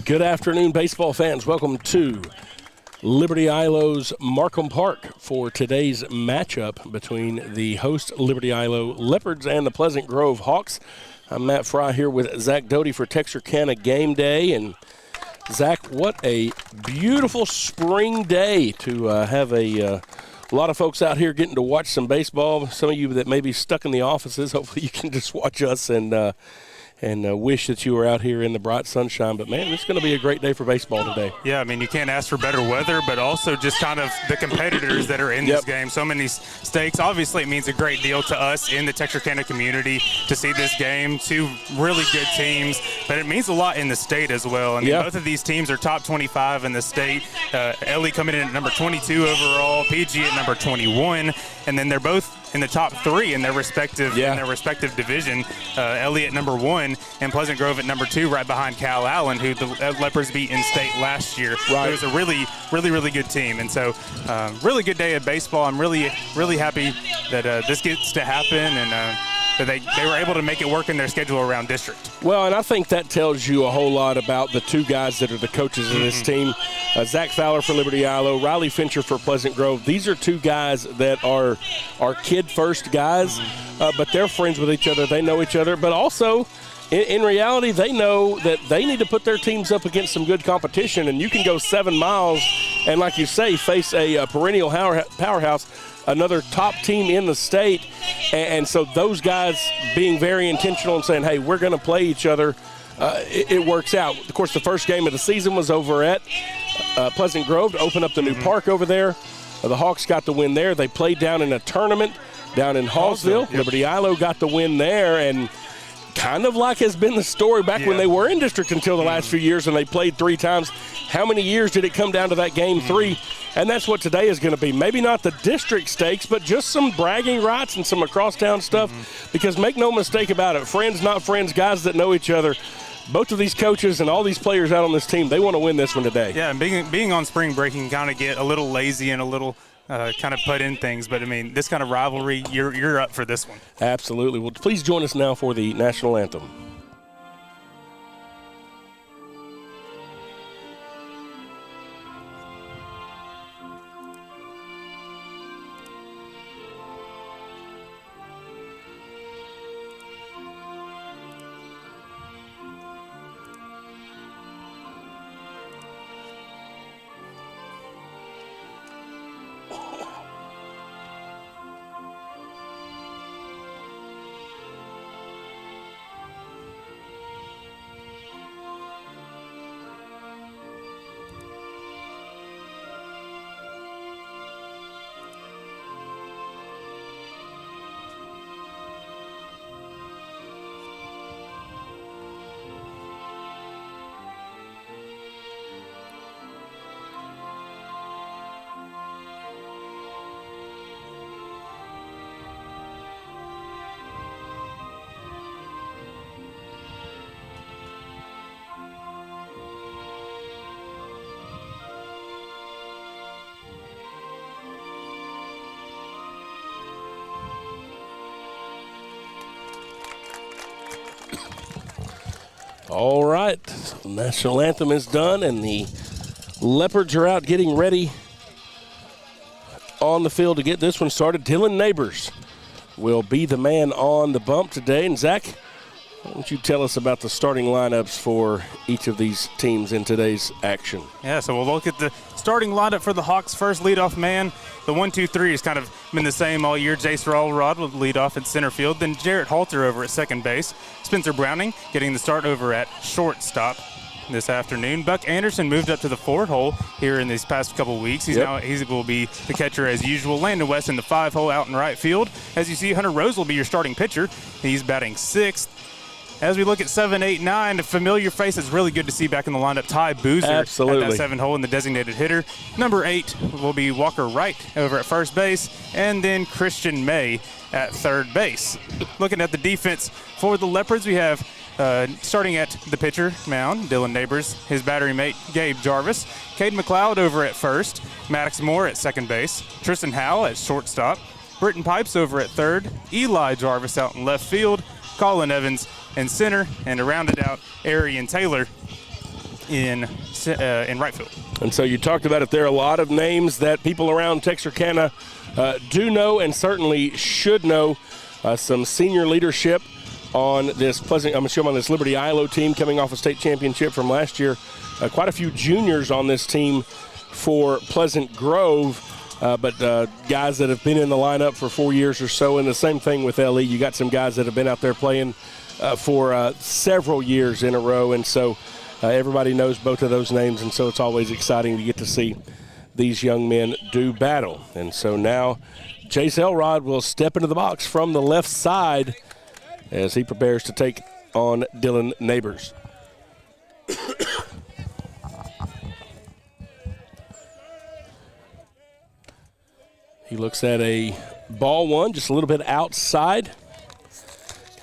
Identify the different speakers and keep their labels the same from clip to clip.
Speaker 1: Good afternoon, baseball fans. Welcome to Liberty-Eilau's Markham Park for today's matchup between the host Liberty-Eylau Leopards and the Pleasant Grove Hawks. I'm Matt Fry here with Zach Doty for Texarkana Gameday. And Zach, what a beautiful spring day to have a lot of folks out here getting to watch some baseball. Some of you that may be stuck in the offices, hopefully you can just watch us and wish that you were out here in the bright sunshine. But, man, it's going to be a great day for baseball today.
Speaker 2: Yeah, I mean, you can't ask for better weather, but also just kind of the competitors that are in this game. So many stakes. Obviously, it means a great deal to us in the Texarkana community to see this game. Two really good teams, but it means a lot in the state as well. I mean, both of these teams are top 25 in the state. Ellie coming in at number 22 overall, PG at number 21, and then they're both in the top three in their respective division. Ellie at number 1 and Pleasant Grove at number 2, right behind Cal Allen, who the Leopards beat in state last year. Right. It was a really good team, and so really good day of baseball. I'm really happy that this gets to happen, and that they were able to make it work in their schedule around district.
Speaker 1: Well, and I think that tells you a whole lot about the two guys that are the coaches of this team. Zach Fowler for Liberty-Eylau, Riley Fincher for Pleasant Grove. These are two guys that are kid-first guys, but they're friends with each other. They know each other, but also in reality, they know that they need to put their teams up against some good competition, and you can go 7 miles and, like you say, face a perennial powerhouse, another top team in the state. And so those guys being very intentional and saying, hey, we're going to play each other, it works out. Of course, the first game of the season was over at Pleasant Grove to open up the new park over there. The Hawks got the win there. They played down in a tournament down in Hallsville. Liberty-Eylau got the win there, and kind of like has been the story back when they were in district until the last few years, and they played 3 times. How many years did it come down to that game 3? And that's what today is going to be. Maybe not the district stakes, but just some bragging rights and some across-town stuff. Because make no mistake about it, friends, not friends, guys that know each other, both of these coaches and all these players out on this team, they want to win this one today.
Speaker 2: Yeah, and being on spring break, you can kind of get a little lazy and a little kind of put in things. But, I mean, this kind of rivalry, you're up for this one.
Speaker 1: Absolutely. Well, please join us now for the national anthem. All right, national anthem is done, and the Leopards are out getting ready on the field to get this one started. Dylan Neighbors will be the man on the bump today. And, Zach, why don't you tell us about the starting lineups for each of these teams in today's action?
Speaker 2: Yeah, so we'll look at the starting lineup for the Hawks. First leadoff man, the 1-2-3 has kind of been the same all year. Jace Rallrod will lead off at center field. Then Jarrett Halter over at second base. Spencer Browning getting the start over at shortstop this afternoon. Buck Anderson moved up to the 4 hole here in these past couple weeks. He will be the catcher as usual. Landon West in the 5 hole out in right field. As you see, Hunter Rose will be your starting pitcher. He's batting 6th. As we look at 7, 8, 9, a familiar face that's really good to see back in the lineup, Ty Boozer at that 7 hole in the designated hitter. Number 8 will be Walker Wright over at first base, and then Christian May at third base. Looking at the defense for the Leopards, we have starting at the pitcher mound, Dylan Neighbors, his battery mate, Gabe Jarvis, Cade McLeod over at first, Maddox Moore at second base, Tristan Howell at shortstop, Britton Pipes over at third, Eli Jarvis out in left field, Colin Evans in center, and to round it out, Arian Taylor in right field.
Speaker 1: And so you talked about it. There are a lot of names that people around Texarkana do know and certainly should know. Some senior leadership on this this Liberty-Eylau team coming off a state championship from last year. Quite a few juniors on this team for Pleasant Grove, but guys that have been in the lineup for 4 years or so. And the same thing with LE. You got some guys that have been out there playing for several years in a row. And so everybody knows both of those names. And so it's always exciting to get to see these young men do battle. And so now Chase Elrod will step into the box from the left side as he prepares to take on Dylan Neighbors. He looks at a ball one just a little bit outside.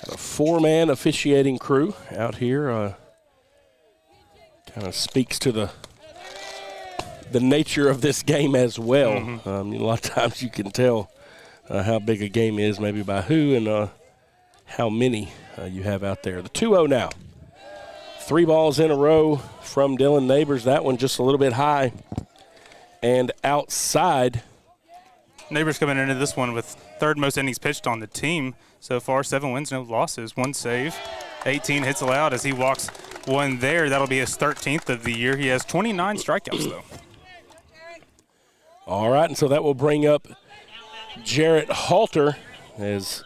Speaker 1: Got a four-man officiating crew out here. Kind of speaks to the nature of this game as well. A lot of times you can tell how big a game is, maybe by who and how many you have out there. The 2-0 now. 3 balls in a row from Dylan Neighbors. That one just a little bit high and outside.
Speaker 2: Neighbors coming into this one with third most innings pitched on the team so far. 7 wins, no losses, 1 save, 18 hits allowed as he walks one there. That'll be his 13th of the year. He has 29 strikeouts, though.
Speaker 1: All right, and so that will bring up Jarrett Halter as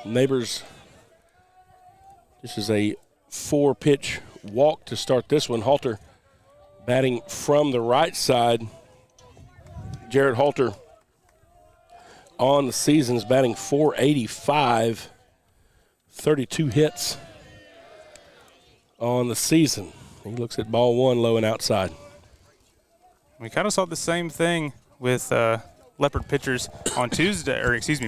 Speaker 1: Neighbors. This is a 4-pitch walk to start this one. Halter batting from the right side. Jarrett Halter on the season is batting .485, 32 hits on the season. He looks at ball one low and outside.
Speaker 2: We kind of saw the same thing with Leopard pitchers on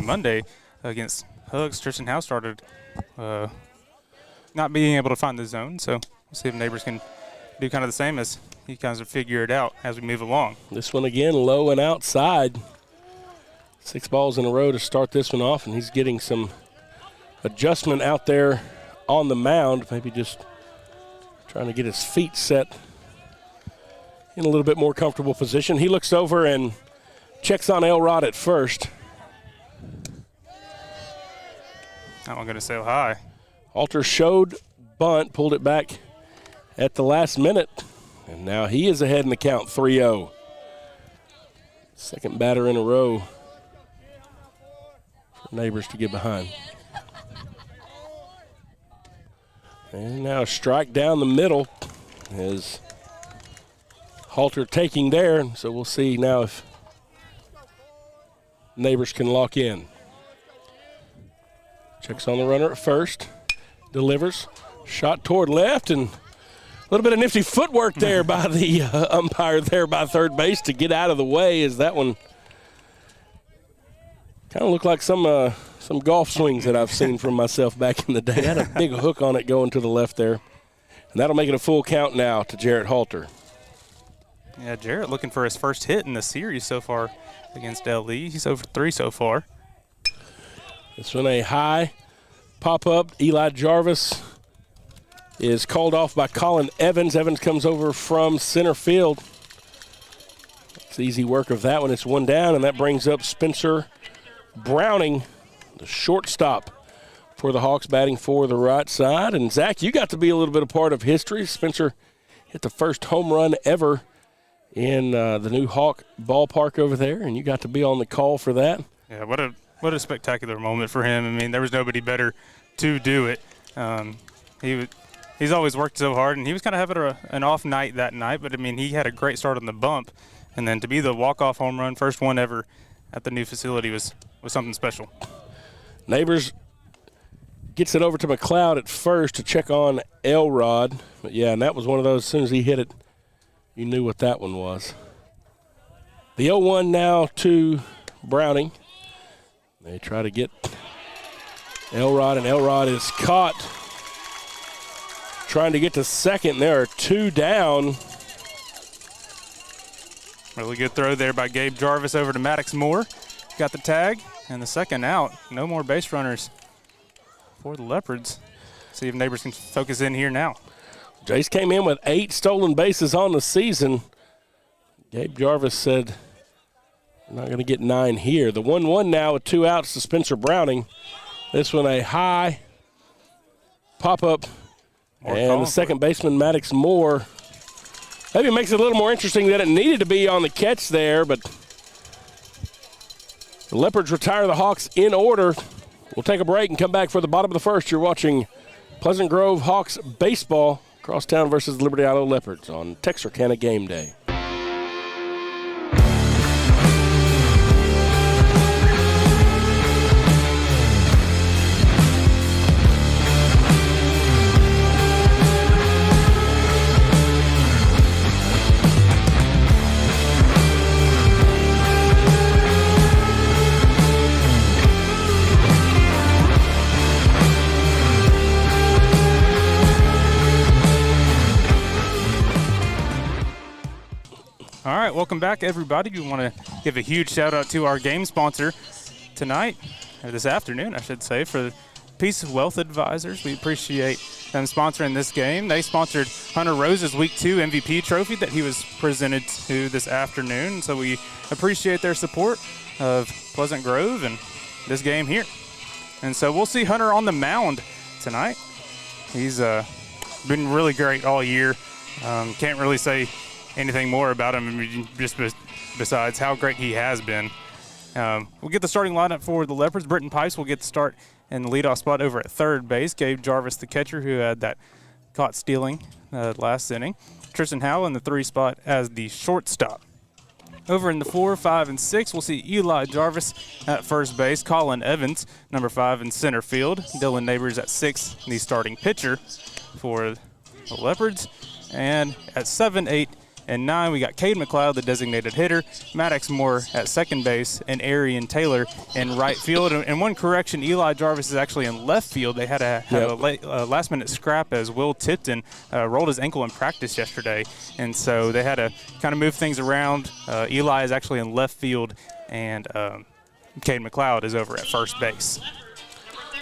Speaker 2: Monday against Hugs. Tristan Howe started not being able to find the zone, so we'll see if Neighbors can do kind of the same as he kind of figure it out as we move along.
Speaker 1: This one again low and outside. 6 balls in a row to start this one off, and he's getting some adjustment out there on the mound, maybe just trying to get his feet set in a little bit more comfortable position. He looks over and checks on Elrod at first.
Speaker 2: That one going to sail high.
Speaker 1: Halter showed bunt, pulled it back at the last minute, and now he is ahead in the count, 3-0. Second batter in a row for Neighbors to get behind. And now a strike down the middle as Halter taking there, so we'll see now if Neighbors can lock in. Checks on the runner at first, delivers, shot toward left, and a little bit of nifty footwork there by the umpire there by third base to get out of the way, as that one kind of looked like some golf swings that I've seen from myself back in the day. Had a big hook on it going to the left there. And that'll make it a full count now to Jarrett Halter.
Speaker 2: Yeah, Jarrett looking for his first hit in the series so far against LE. He's over 3 so far.
Speaker 1: This one a high pop-up. Eli Jarvis is called off by Colin Evans. Evans comes over from center field. It's easy work of that one. It's one down, and that brings up Spencer Browning, the shortstop for the Hawks, batting for the right side. And, Zach, you got to be a little bit a part of history. Spencer hit the first home run ever in the new Hawk ballpark over there, and you got to be on the call for that.
Speaker 2: Yeah, what a spectacular moment for him. I mean, there was nobody better to do it. He's always worked so hard, and he was kind of having an off night that night, but, I mean, he had a great start on the bump. And then to be the walk-off home run, first one ever at the new facility was something special.
Speaker 1: Neighbors gets it over to McLeod at first to check on Elrod. But, yeah, and that was one of those, as soon as he hit it, you knew what that one was. The 0-1 now to Browning. They try to get Elrod, and Elrod is caught trying to get to second. There are 2 down.
Speaker 2: Really good throw there by Gabe Jarvis over to Maddox Moore. Got the tag and the second out. No more base runners for the Leopards. See if Neighbors can focus in here now.
Speaker 1: Jace came in with 8 stolen bases on the season. Gabe Jarvis said, "We're not going to get 9 here." The 1-1 now with 2 outs to Spencer Browning. This one a high pop-up. And the second baseman, Maddox Moore, maybe makes it a little more interesting than it needed to be on the catch there, but the Leopards retire the Hawks in order. We'll take a break and come back for the bottom of the first. You're watching Pleasant Grove Hawks baseball, Crosstown versus Liberty-Eylau Leopards on Texarkana Gameday.
Speaker 2: All right, welcome back, everybody. We want to give a huge shout-out to our game sponsor tonight, or this afternoon, I should say, for Peace Wealth Advisors. We appreciate them sponsoring this game. They sponsored Hunter Rose's Week 2 MVP trophy that he was presented to this afternoon, so we appreciate their support of Pleasant Grove and this game here. And so we'll see Hunter on the mound tonight. He's been really great all year. Can't really say anything more about him just besides how great he has been. We'll get the starting lineup for the Leopards. Britton Pipes will get the start in the leadoff spot over at third base. Gabe Jarvis, the catcher, who had that caught stealing last inning. Tristan Howell in the 3 spot as the shortstop. Over in the 4, 5, and 6, we'll see Eli Jarvis at first base. Colin Evans, number 5, in center field. Dylan Neighbors at 6, the starting pitcher for the Leopards. And at 7, 8, and 9, we got Cade McLeod, the designated hitter, Maddox Moore at second base, and Arian Taylor in right field. And one correction, Eli Jarvis is actually in left field. They had a last-minute scrap as Will Tipton rolled his ankle in practice yesterday. And so they had to kind of move things around. Eli is actually in left field, and Cade McLeod is over at first base.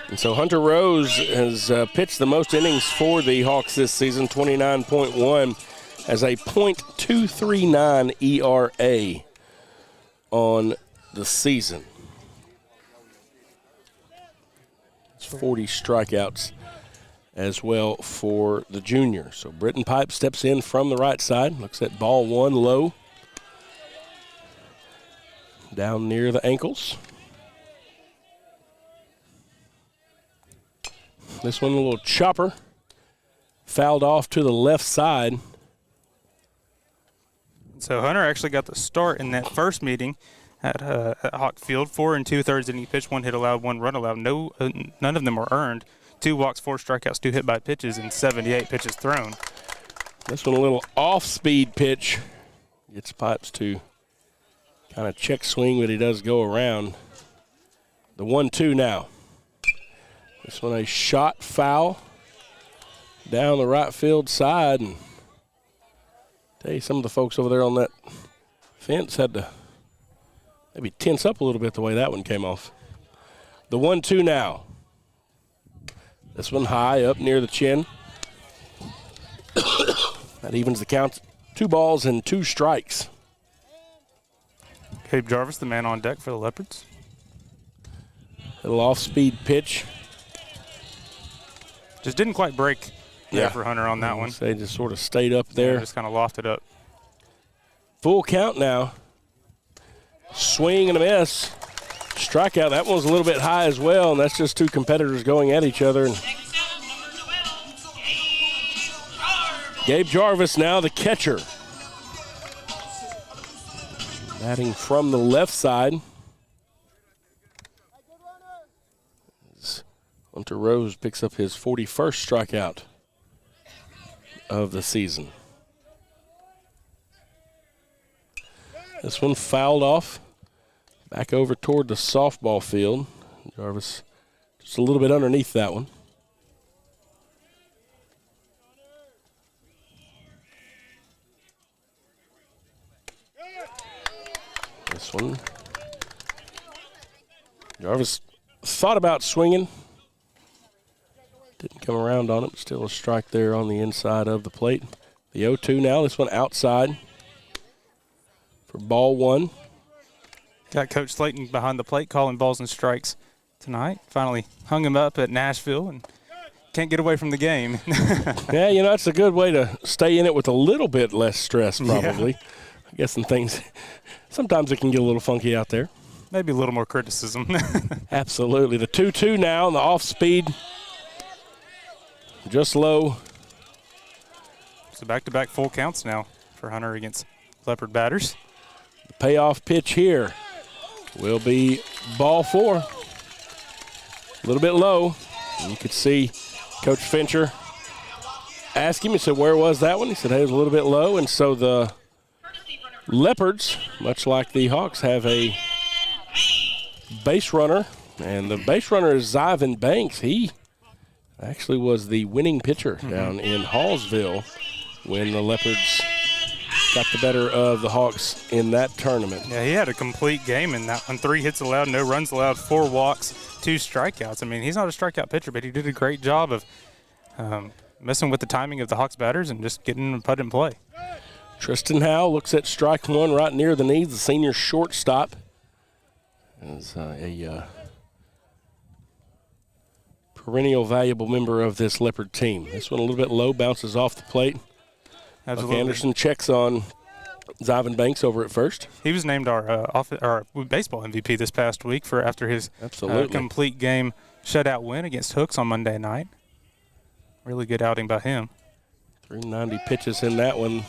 Speaker 1: And so Hunter Rose has pitched the most innings for the Hawks this season, 29.1. Has a .239 ERA on the season. It's 40 strikeouts as well for the junior. So Britton Pipe steps in from the right side, looks at ball 1 low, down near the ankles. This one a little chopper, fouled off to the left side.
Speaker 2: So Hunter actually got the start in that first meeting at Hawk Field. 4 2/3 inning pitch, 1 hit allowed, 1 run allowed. None of them were earned. 2 walks, 4 strikeouts, 2 hit by pitches, and 78 pitches thrown.
Speaker 1: This one a little off-speed pitch. Gets Pipes to kind of check swing, but he does go around. The 1-2 now. This one a shot foul down the right field side, and tell you, some of the folks over there on that fence had to maybe tense up a little bit the way that one came off. The 1-2 now. This one high up near the chin. That evens the count. 2 balls and 2 strikes.
Speaker 2: Gabe Jarvis, the man on deck for the Leopards.
Speaker 1: Little off-speed pitch.
Speaker 2: Just didn't quite break there for Hunter on that one.
Speaker 1: They just sort of stayed up there.
Speaker 2: Yeah, just kind of lofted up.
Speaker 1: Full count now. Swing and a miss. Strikeout. That one was a little bit high as well, and that's just 2 competitors going at each other. And Gabe Jarvis now the catcher. Batting from the left side. Hunter Rose picks up his 41st strikeout of the season. This one fouled off. Back over toward the softball field. Jarvis just a little bit underneath that one. This one. Jarvis thought about swinging. Didn't come around on it, but still a strike there on the inside of the plate. The 0-2 now. This one outside for ball one.
Speaker 2: Got Coach Slayton behind the plate calling balls and strikes tonight. Finally hung him up at Nashville and can't get away from the game.
Speaker 1: Yeah, that's a good way to stay in it with a little bit less stress probably. Yeah. I guess some things, sometimes it can get a little funky out there.
Speaker 2: Maybe a little more criticism.
Speaker 1: Absolutely. The 2-2 now, and the off speed just low.
Speaker 2: So back-to-back full counts now for Hunter against Leopard batters.
Speaker 1: The payoff pitch here will be ball four. A little bit low. And you could see Coach Fincher ask him, he said, where was that one? He said, hey, it was a little bit low. And so the Leopards, much like the Hawks, have a base runner. And the base runner is Zyvan Banks. He actually was the winning pitcher down in Hallsville when the Leopards got the better of the Hawks in that tournament.
Speaker 2: Yeah, he had a complete game in that one. 3 hits allowed, no runs allowed, 4 walks, 2 strikeouts. I mean, he's not a strikeout pitcher, but he did a great job of messing with the timing of the Hawks batters and just getting them put in play.
Speaker 1: Tristan Howe looks at strike one right near the knees, the senior shortstop. As a perennial valuable member of this Leopard team. This one a little bit low, bounces off the plate.
Speaker 2: Absolutely.
Speaker 1: Buck Anderson checks on Zyvan Banks over at first.
Speaker 2: He was named our baseball MVP this past week after his complete game shutout win against Hooks on Monday night. Really good outing by him.
Speaker 1: 390 pitches in that one.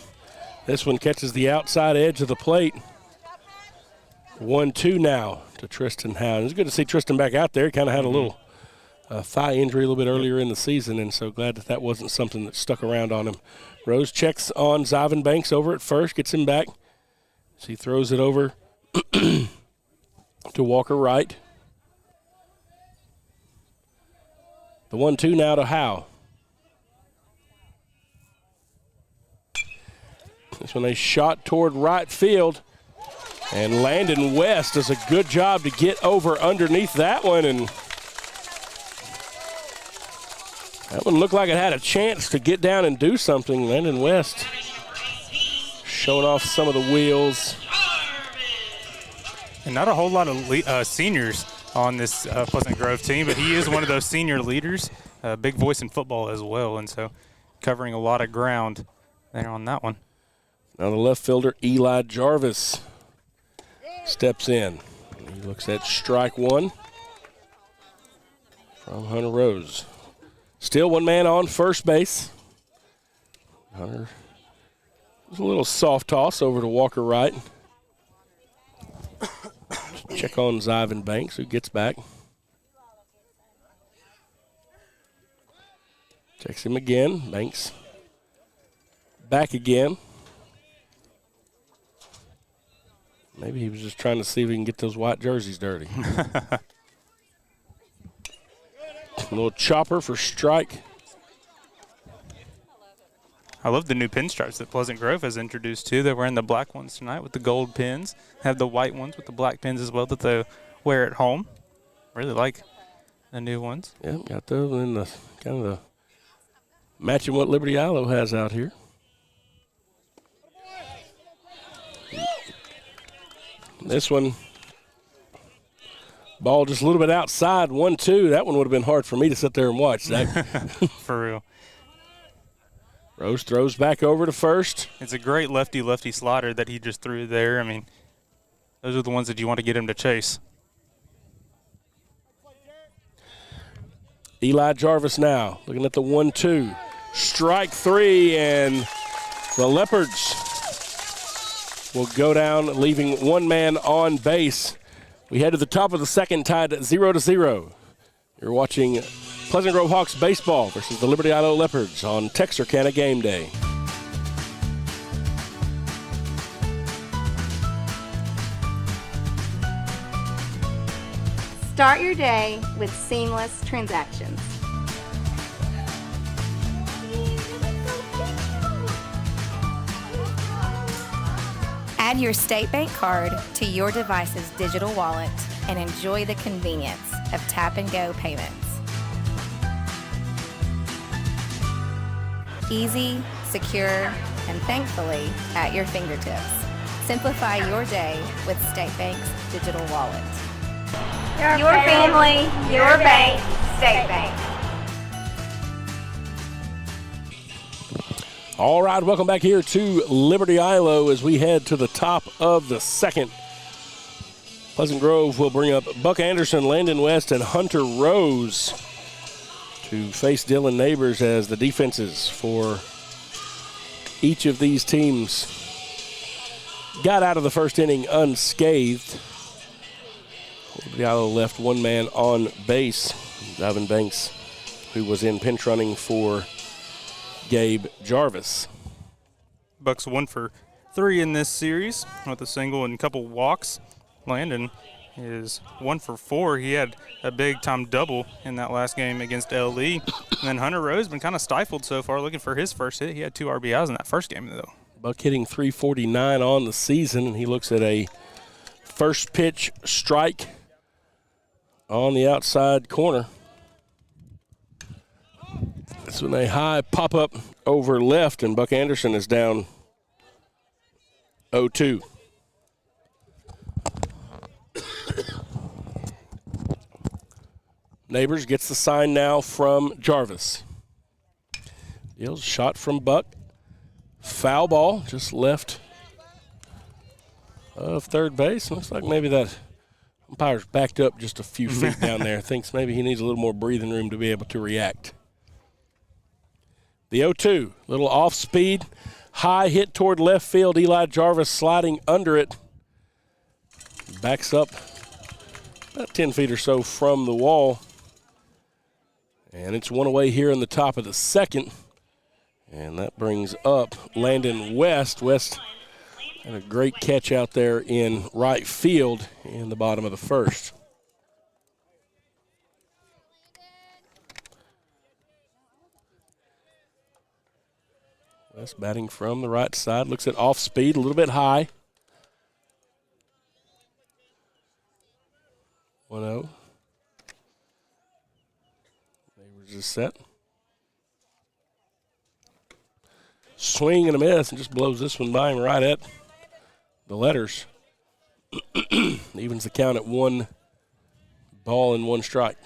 Speaker 1: This one catches the outside edge of the plate. 1-2 now to Tristan Howe. It's good to see Tristan back out there. He kind of had a little thigh injury a little bit earlier in the season, and so glad that wasn't something that stuck around on him. Rose checks on Zyvan Banks over at first, gets him back. So he throws it over to Walker Wright. The 1-2 now to Howe. This one a shot toward right field. And Landon West does a good job to get over underneath that one, and that one looked like it had a chance to get down and do something. Landon West showing off some of the wheels.
Speaker 2: And not a whole lot of seniors on this Pleasant Grove team, but he is one of those senior leaders, a big voice in football as well, and so covering a lot of ground there on that one.
Speaker 1: Now the left fielder, Eli Jarvis, steps in. He looks at strike one from Hunter Rose. Still one man on first base. Hunter was a little soft toss over to Walker Wright. Check on Zyvan Banks, who gets back. Checks him again. Banks back again. Maybe he was just trying to see if he can get those white jerseys dirty. A little chopper for strike.
Speaker 2: I love the new pinstripes that Pleasant Grove has introduced too. They're wearing the black ones tonight with the gold pins. Have the white ones with the black pins as well that they wear at home. Really like the new ones.
Speaker 1: Yeah, got those in the kind of the matching what Liberty-Eylau has out here. This one, ball just a little bit outside, 1-2. That one would have been hard for me to sit there and watch, Zach.
Speaker 2: For real.
Speaker 1: Rose throws back over to first.
Speaker 2: It's a great lefty-lefty slider that he just threw there. I mean, those are the ones that you want to get him to chase.
Speaker 1: Eli Jarvis now looking at the 1-2. Strike three, and the Leopards will go down, leaving one man on base. We head to the top of the second, tied at 0-0. You're watching Pleasant Grove Hawks baseball versus the Liberty-Eylau Leopards on Texarkana Gameday.
Speaker 3: Start your day with seamless transactions.
Speaker 4: Add your State Bank card to your device's digital wallet and enjoy the convenience of tap-and-go payments. Easy, secure, and thankfully at your fingertips. Simplify your day with State Bank's digital wallet.
Speaker 3: Your family, your bank, State Bank.
Speaker 1: All right, welcome back here to Liberty-Eylau as we head to the top of the second. Pleasant Grove will bring up Buck Anderson, Landon West, and Hunter Rose to face Dillon Neighbors as the defenses for each of these teams got out of the first inning unscathed. Liberty-Eylau left one man on base, Davin Banks, who was in pinch running for Gabe Jarvis.
Speaker 2: Bucks 1 for 3 in this series with a single and a couple walks. Landon is 1 for 4. He had a big-time double in that last game against LE. And then Hunter Rose been kind of stifled so far, looking for his first hit. He had 2 RBIs in that first game, though.
Speaker 1: Buck hitting .349 on the season, and he looks at a first pitch strike on the outside corner. This one a high pop-up over left, and Buck Anderson is down 0-2. Neighbors gets the sign now from Jarvis. Deals shot from Buck. Foul ball just left of third base. Looks like maybe that umpire's backed up just a few feet down there. Thinks maybe he needs a little more breathing room to be able to react. The 0-2, little off speed, high hit toward left field. Eli Jarvis sliding under it. Backs up about 10 feet or so from the wall. And it's one away here in the top of the second. And that brings up Landon West. West had a great catch out there in right field in the bottom of the first. West batting from the right side. Looks at off speed, a little bit high. 1-0. Neighbors is set. Swing and a miss, and just blows this one by him right at the letters. Evens the count at 1 ball and 1 strike.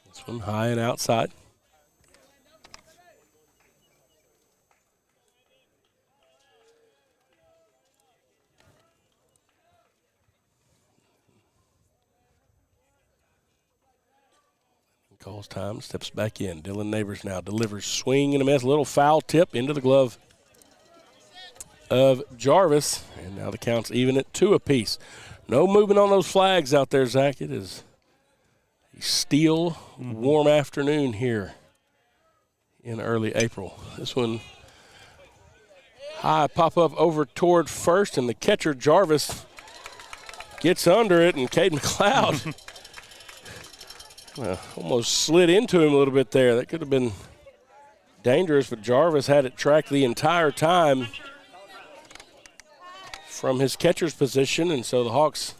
Speaker 1: This one high and outside. Calls time, steps back in. Dillon Neighbors now delivers, swing and a miss, a little foul tip into the glove of Jarvis. And now the count's even at 2 apiece. No movement on those flags out there, Zach. It is a still warm afternoon here in early April. This one high pop up over toward first, and the catcher Jarvis gets under it, and Cade McLeod almost slid into him a little bit there. That could have been dangerous, but Jarvis had it tracked the entire time from his catcher's position, and so the Hawks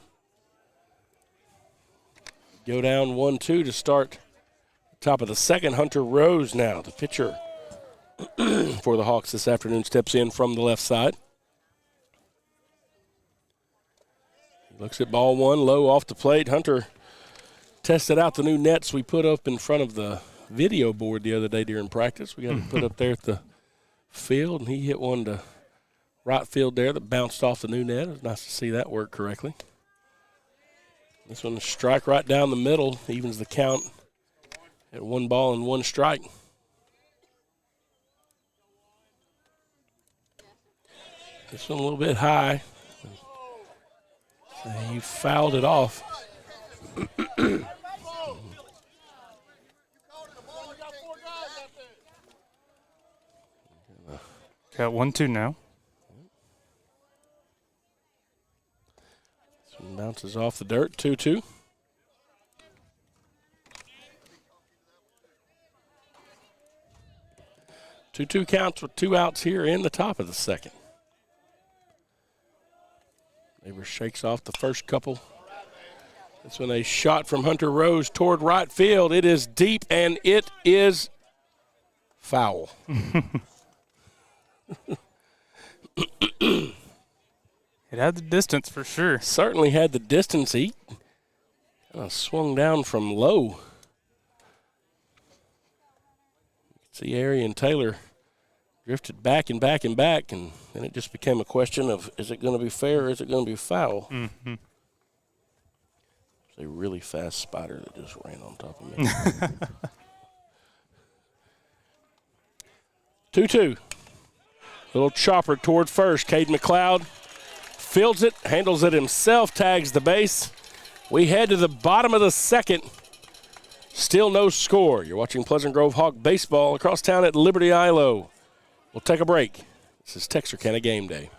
Speaker 1: go down 1-2 to start top of the second. Hunter Rose now, the pitcher for the Hawks this afternoon, steps in from the left side. He looks at ball 1, low off the plate. Hunter tested out the new nets we put up in front of the video board the other day during practice. We got it put up there at the field, and he hit one to right field there that bounced off the new net. It was nice to see that work correctly. This one, strike right down the middle, evens the count at 1 ball and 1 strike. This one a little bit high. He fouled it off.
Speaker 2: Got 1-2 now.
Speaker 1: This one bounces off the dirt, 2-2. Two counts with 2 outs here in the top of the second. Neighbors shakes off the first couple That's when a shot from Hunter Rose toward right field. It is deep, and it is foul.
Speaker 2: It had the distance for sure.
Speaker 1: Certainly had the distance. He kind of swung down from low. You can see Arian Taylor drifted back and back and back, and then it just became a question of, is it going to be fair or is it going to be foul?
Speaker 2: Mm-hmm.
Speaker 1: It's a really fast spider that just ran on top of me. 2-2. Little chopper toward first. Cade McLeod fields it, handles it himself, tags the base. We head to the bottom of the second. Still no score. You're watching Pleasant Grove Hawk baseball across town at Liberty-Eylau. We'll take a break. This is Texarkana Gameday.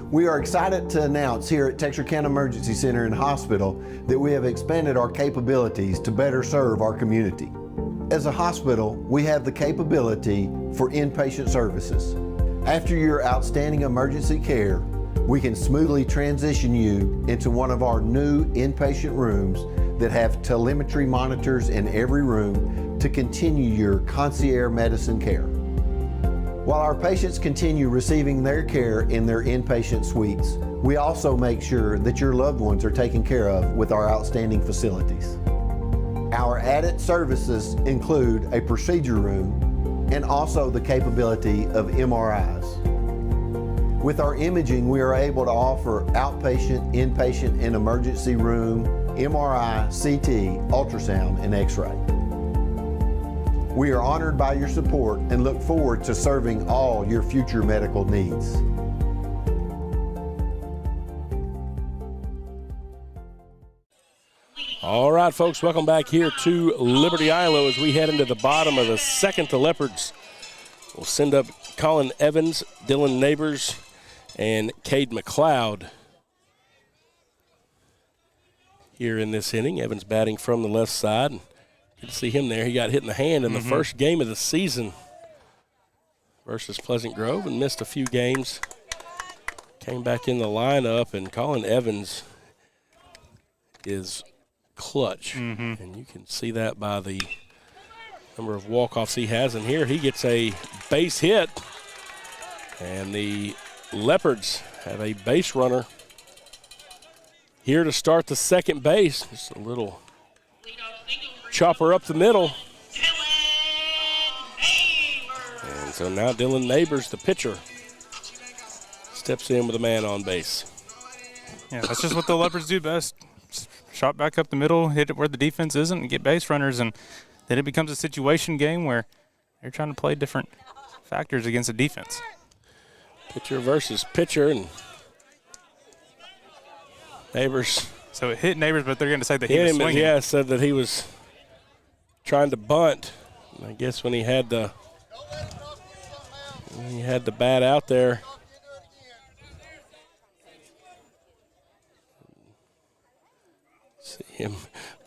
Speaker 5: We are excited to announce here at Texarkana Emergency Center and Hospital that we have expanded our capabilities to better serve our community. As a hospital, we have the capability for inpatient services. After your outstanding emergency care, we can smoothly transition you into one of our new inpatient rooms that have telemetry monitors in every room to continue your concierge medicine care. While our patients continue receiving their care in their inpatient suites, we also make sure that your loved ones are taken care of with our outstanding facilities. Our added services include a procedure room and also the capability of MRIs. With our imaging, we are able to offer outpatient, inpatient, and emergency room, MRI, CT, ultrasound, and X-ray. We are honored by your support and look forward to serving all your future medical needs.
Speaker 1: All right, folks, welcome back here to Liberty-Eylau as we head into the bottom of the second. The Leopards will send up Colin Evans, Dylan Neighbors, and Cade McLeod here in this inning. Evans batting from the left side. Good to see him there. He got hit in the hand in the first game of the season versus Pleasant Grove and missed a few games. Came back in the lineup, and Colin Evans is clutch. And you can see that by the number of walk-offs he has. And here he gets a base hit, and the Leopards have a base runner here to start the second base. Just a little chopper up the middle. And so now Dylan Neighbors, the pitcher, steps in with a man on base.
Speaker 2: Yeah, that's just what the Leopards do best. Just shot back up the middle, hit it where the defense isn't, and get base runners. And then it becomes a situation game where they're trying to play different factors against the defense.
Speaker 1: Pitcher versus pitcher, and Neighbors.
Speaker 2: So it hit Neighbors, but they're going to say that he was swinging.
Speaker 1: Yeah, said that he was trying to bunt. And I guess when he had the bat out there, see him,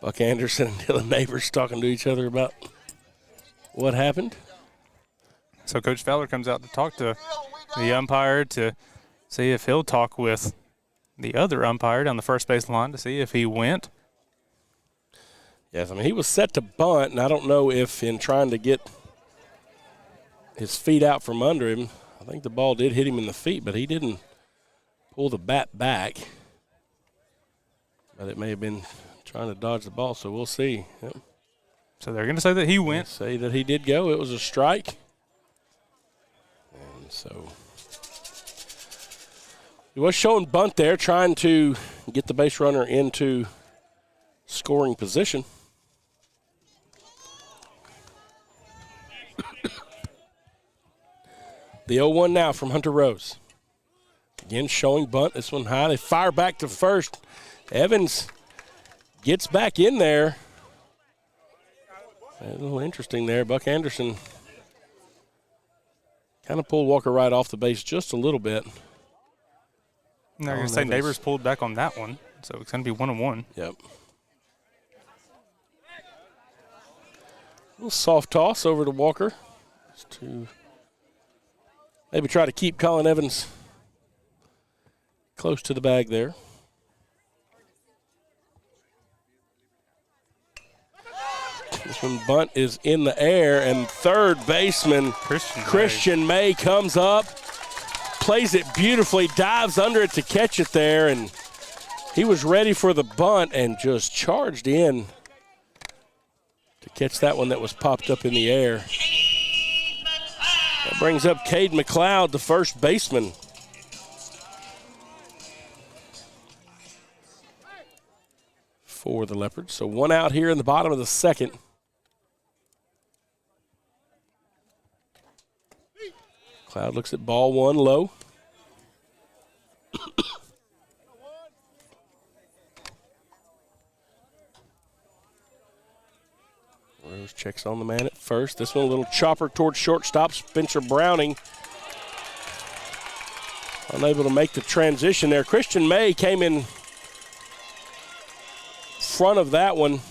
Speaker 1: Buck Anderson and Dylan Neighbors talking to each other about what happened.
Speaker 2: So Coach Fowler comes out to talk to the umpire to see if he'll talk with the other umpire down the first base line to see if he went.
Speaker 1: Yes, I mean, he was set to bunt, and I don't know if in trying to get his feet out from under him, I think the ball did hit him in the feet, but he didn't pull the bat back. But it may have been trying to dodge the ball, so we'll see. Yep.
Speaker 2: So they're going to say that he went.
Speaker 1: Say that he did go. It was a strike. And so he was showing bunt there, trying to get the base runner into scoring position. The 0-1 now from Hunter Rose. Again, showing bunt. This one high. They fire back to first. Evans gets back in there. A little interesting there. Buck Anderson kind of pulled Walker Wright off the base just a little bit.
Speaker 2: And they're going to say Neighbors pulled back on that one, so it's going to be 1-1.
Speaker 1: Yep. A little soft toss over to Walker. Just to maybe try to keep Colin Evans close to the bag there. This one bunt is in the air, and third baseman Christian May comes up, plays it beautifully, dives under it to catch it there, and he was ready for the bunt and just charged in to catch that one that was popped up in the air. That brings up Cade McLeod, the first baseman. For the Leopards. So one out here in the bottom of the second. McLeod looks at ball one low. Rose checks on the man at first. This one a little chopper towards shortstop. Spencer Browning unable to make the transition there. Christian May came in front of that one.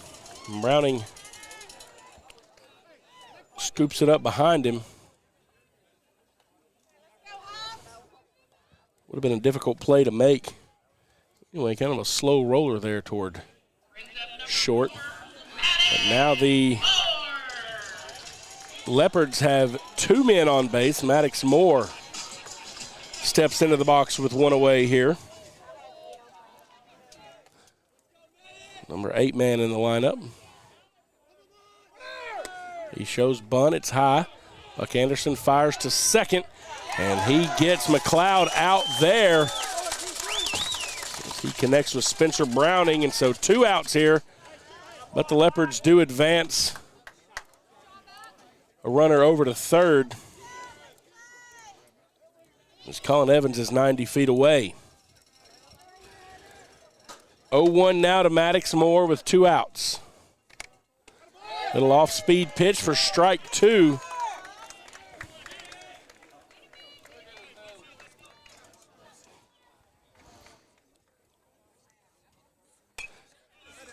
Speaker 1: Browning scoops it up behind him. Would have been a difficult play to make. Anyway, kind of a slow roller there toward short. But now the Leopards have two men on base. Maddox Moore steps into the box with one away here. Number 8 man in the lineup. He shows bunt. It's high. Buck Anderson fires to second. And he gets McLeod out there. He connects with Spencer Browning, and so 2 outs here. But the Leopards do advance a runner over to third. As Colin Evans is 90 feet away. 0-1 now to Maddox Moore with 2 outs. Little off-speed pitch for strike 2.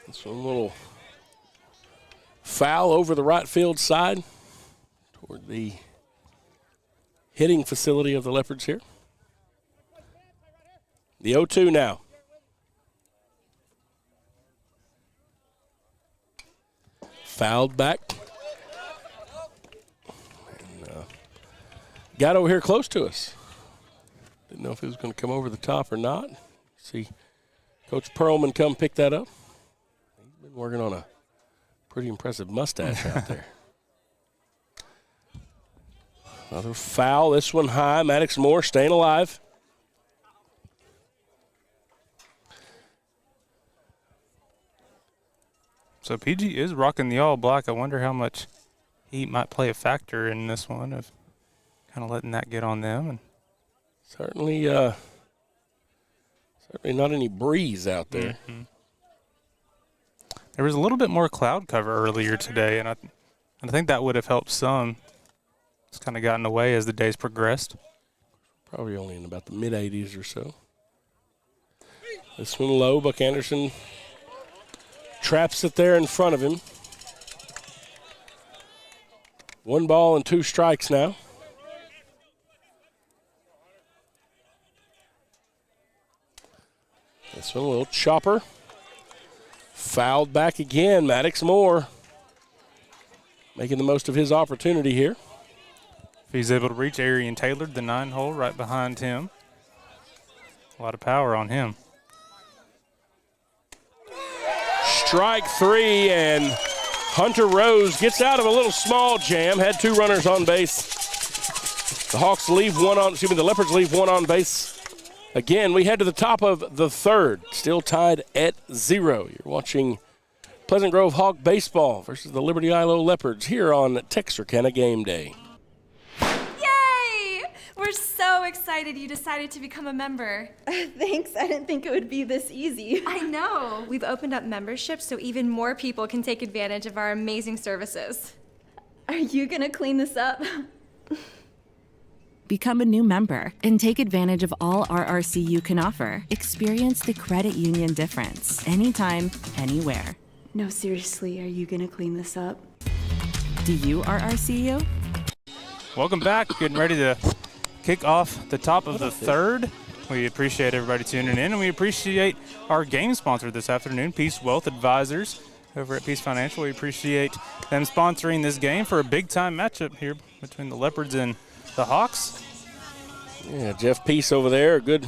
Speaker 1: This one a little foul over the right field side toward the hitting facility of the Leopards here. The 0-2 now. Fouled back. And, got over here close to us. Didn't know if it was going to come over the top or not. See Coach Perlman come pick that up. He's been working on a pretty impressive mustache out there. Another foul, this one high. Maddox Moore staying alive.
Speaker 2: So PG is rocking the all black. I wonder how much heat might play a factor in this one of kind of letting that get on them. And
Speaker 1: certainly not any breeze out there.
Speaker 2: Mm-hmm. There was a little bit more cloud cover earlier today, and I think that would have helped some. It's kind of gotten away as the days progressed.
Speaker 1: Probably only in about the mid-80s or so. This one low. Buck Anderson traps it there in front of him. 1 ball and 2 strikes now. This one a little chopper. Fouled back again. Maddox Moore making the most of his opportunity here.
Speaker 2: If he's able to reach Arian Taylor, the 9-hole right behind him. A lot of power on him.
Speaker 1: Strike 3, and Hunter Rose gets out of a little small jam. Had 2 runners on base. The Leopards leave 1 on base. Again, we head to the top of the third, still tied at 0. You're watching Pleasant Grove Hawk Baseball versus the Liberty-Eylau Leopards here on Texarkana Gameday.
Speaker 6: Yay! We're so excited you decided to become a member.
Speaker 7: Thanks, I didn't think it would be this easy.
Speaker 6: I know. We've opened up memberships so even more people can take advantage of our amazing services.
Speaker 7: Are you gonna clean this up?
Speaker 8: Become a new member and take advantage of all RRCU can offer. Experience the credit union difference anytime, anywhere.
Speaker 7: No, seriously, are you gonna clean this up?
Speaker 8: Do you RRCU?
Speaker 2: Welcome back. Getting ready to kick off the top of the third. We appreciate everybody tuning in, and we appreciate our game sponsor this afternoon, Peace Wealth Advisors over at Peace Financial. We appreciate them sponsoring this game for a big-time matchup here between the Leopards and the Hawks.
Speaker 1: Yeah, Jeff Peace over there, good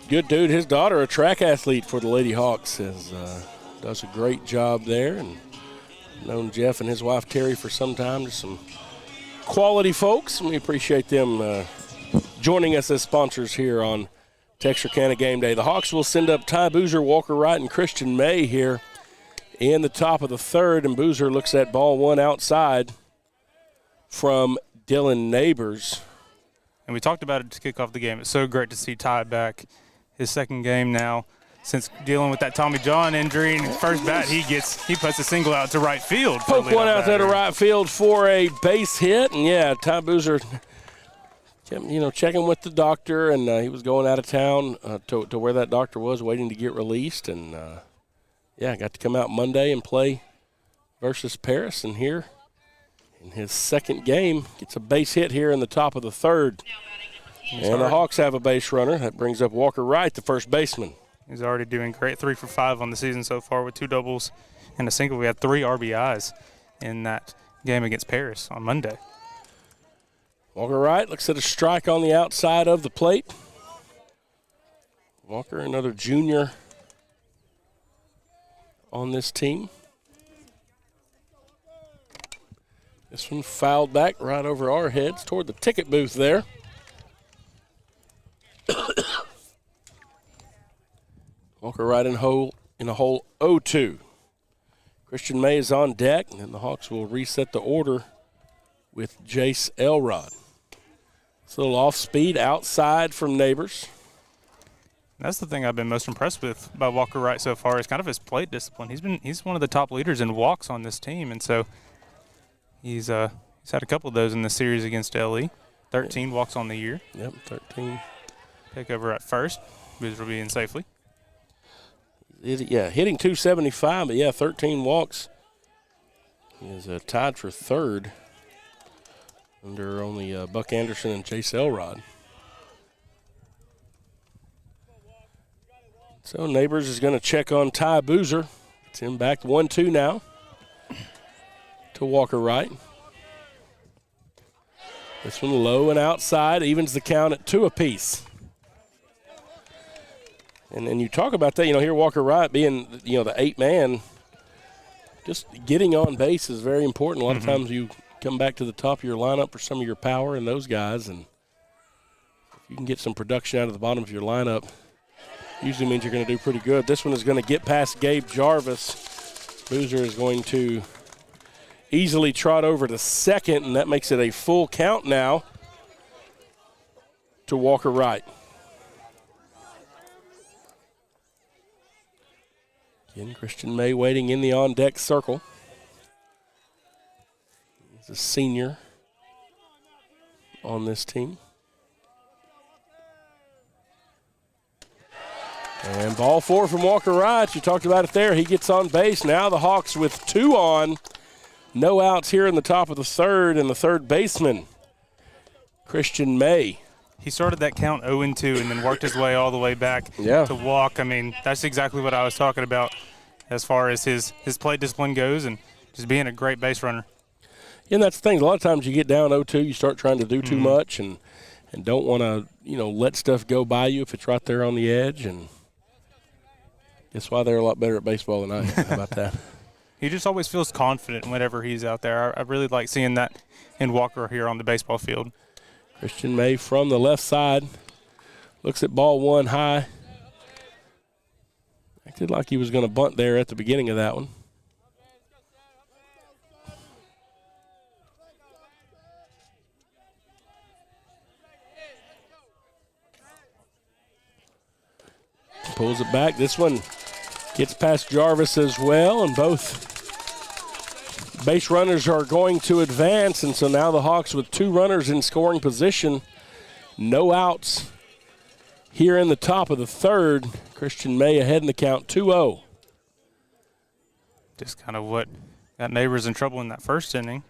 Speaker 1: dude. His daughter, a track athlete for the Lady Hawks, does a great job there. And known Jeff and his wife Terry for some time. Just some quality folks, and we appreciate them joining us as sponsors here on Texarkana Game Day. The Hawks will send up Ty Boozer, Walker Wright, and Christian May here in the top of the third, and Boozer looks at ball one outside from Dylan Neighbors.
Speaker 2: And we talked about it to kick off the game. It's so great to see Ty back. His second game now since dealing with that Tommy John injury. And first bat he puts a single out to right field.
Speaker 1: Poke one out there to right field for a base hit. And, yeah, Ty Boozer, checking with the doctor. And he was going out of town to where that doctor was, waiting to get released. And, got to come out Monday and play versus Paris. And here in his second game, gets a base hit here in the top of the third. And the Hawks have a base runner. That brings up Walker Wright, the first baseman.
Speaker 2: He's already doing great, 3 for 5 on the season so far with 2 doubles and a single. We had 3 RBIs in that game against Paris on Monday.
Speaker 1: Walker Wright looks at a strike on the outside of the plate. Walker, another junior on this team. This one fouled back right over our heads toward the ticket booth there. Walker right in a hole 0-2. Christian May is on deck, and then the Hawks will reset the order with Jace Elrod. It's a little off speed outside from Neighbors.
Speaker 2: That's the thing I've been most impressed with by Walker Wright so far is kind of his plate discipline. He's one of the top leaders in walks on this team, and so he's had a couple of those in the series against LE. 13 walks on the year.
Speaker 1: Yep, 13.
Speaker 2: Take over at first. Boozer will be in safely.
Speaker 1: Hitting 275, but 13 walks. He is tied for third under only Buck Anderson and Chase Elrod. So Neighbors is going to check on Ty Boozer. It's him back 1-2 now to Walker Wright. This one low and outside, evens the count at 2 apiece. And then you talk about that, here Walker Wright being, the 8-man, just getting on base is very important. A lot of times you come back to the top of your lineup for some of your power and those guys, and if you can get some production out of the bottom of your lineup, usually means you're going to do pretty good. This one is going to get past Gabe Jarvis. Boozer is going to easily trot over to second, and that makes it a full count now to Walker Wright. Again, Christian May waiting in the on-deck circle. He's a senior on this team. And ball 4 from Walker Wright. You talked about it there. He gets on base. Now the Hawks with 2 on. No outs here in the top of the third, and the third baseman, Christian May.
Speaker 2: He started that count 0-2 and then worked his way all the way back to walk. I mean, that's exactly what I was talking about as far as his plate discipline goes and just being a great base runner.
Speaker 1: Yeah, and that's the thing. A lot of times you get down 0-2, you start trying to do too much and don't want to, let stuff go by you if it's right there on the edge. And that's why they're a lot better at baseball than I am. How about that?
Speaker 2: He just always feels confident whenever he's out there. I really like seeing that in Walker here on the baseball field.
Speaker 1: Christian May from the left side looks at ball 1 high. Acted like he was going to bunt there at the beginning of that one. Pulls it back. This one gets past Jarvis as well, and both base runners are going to advance, and so now the Hawks with 2 runners in scoring position. No outs here in the top of the third. Christian May ahead in the count 2-0.
Speaker 2: Just kind of what got Neighbors in trouble in that first inning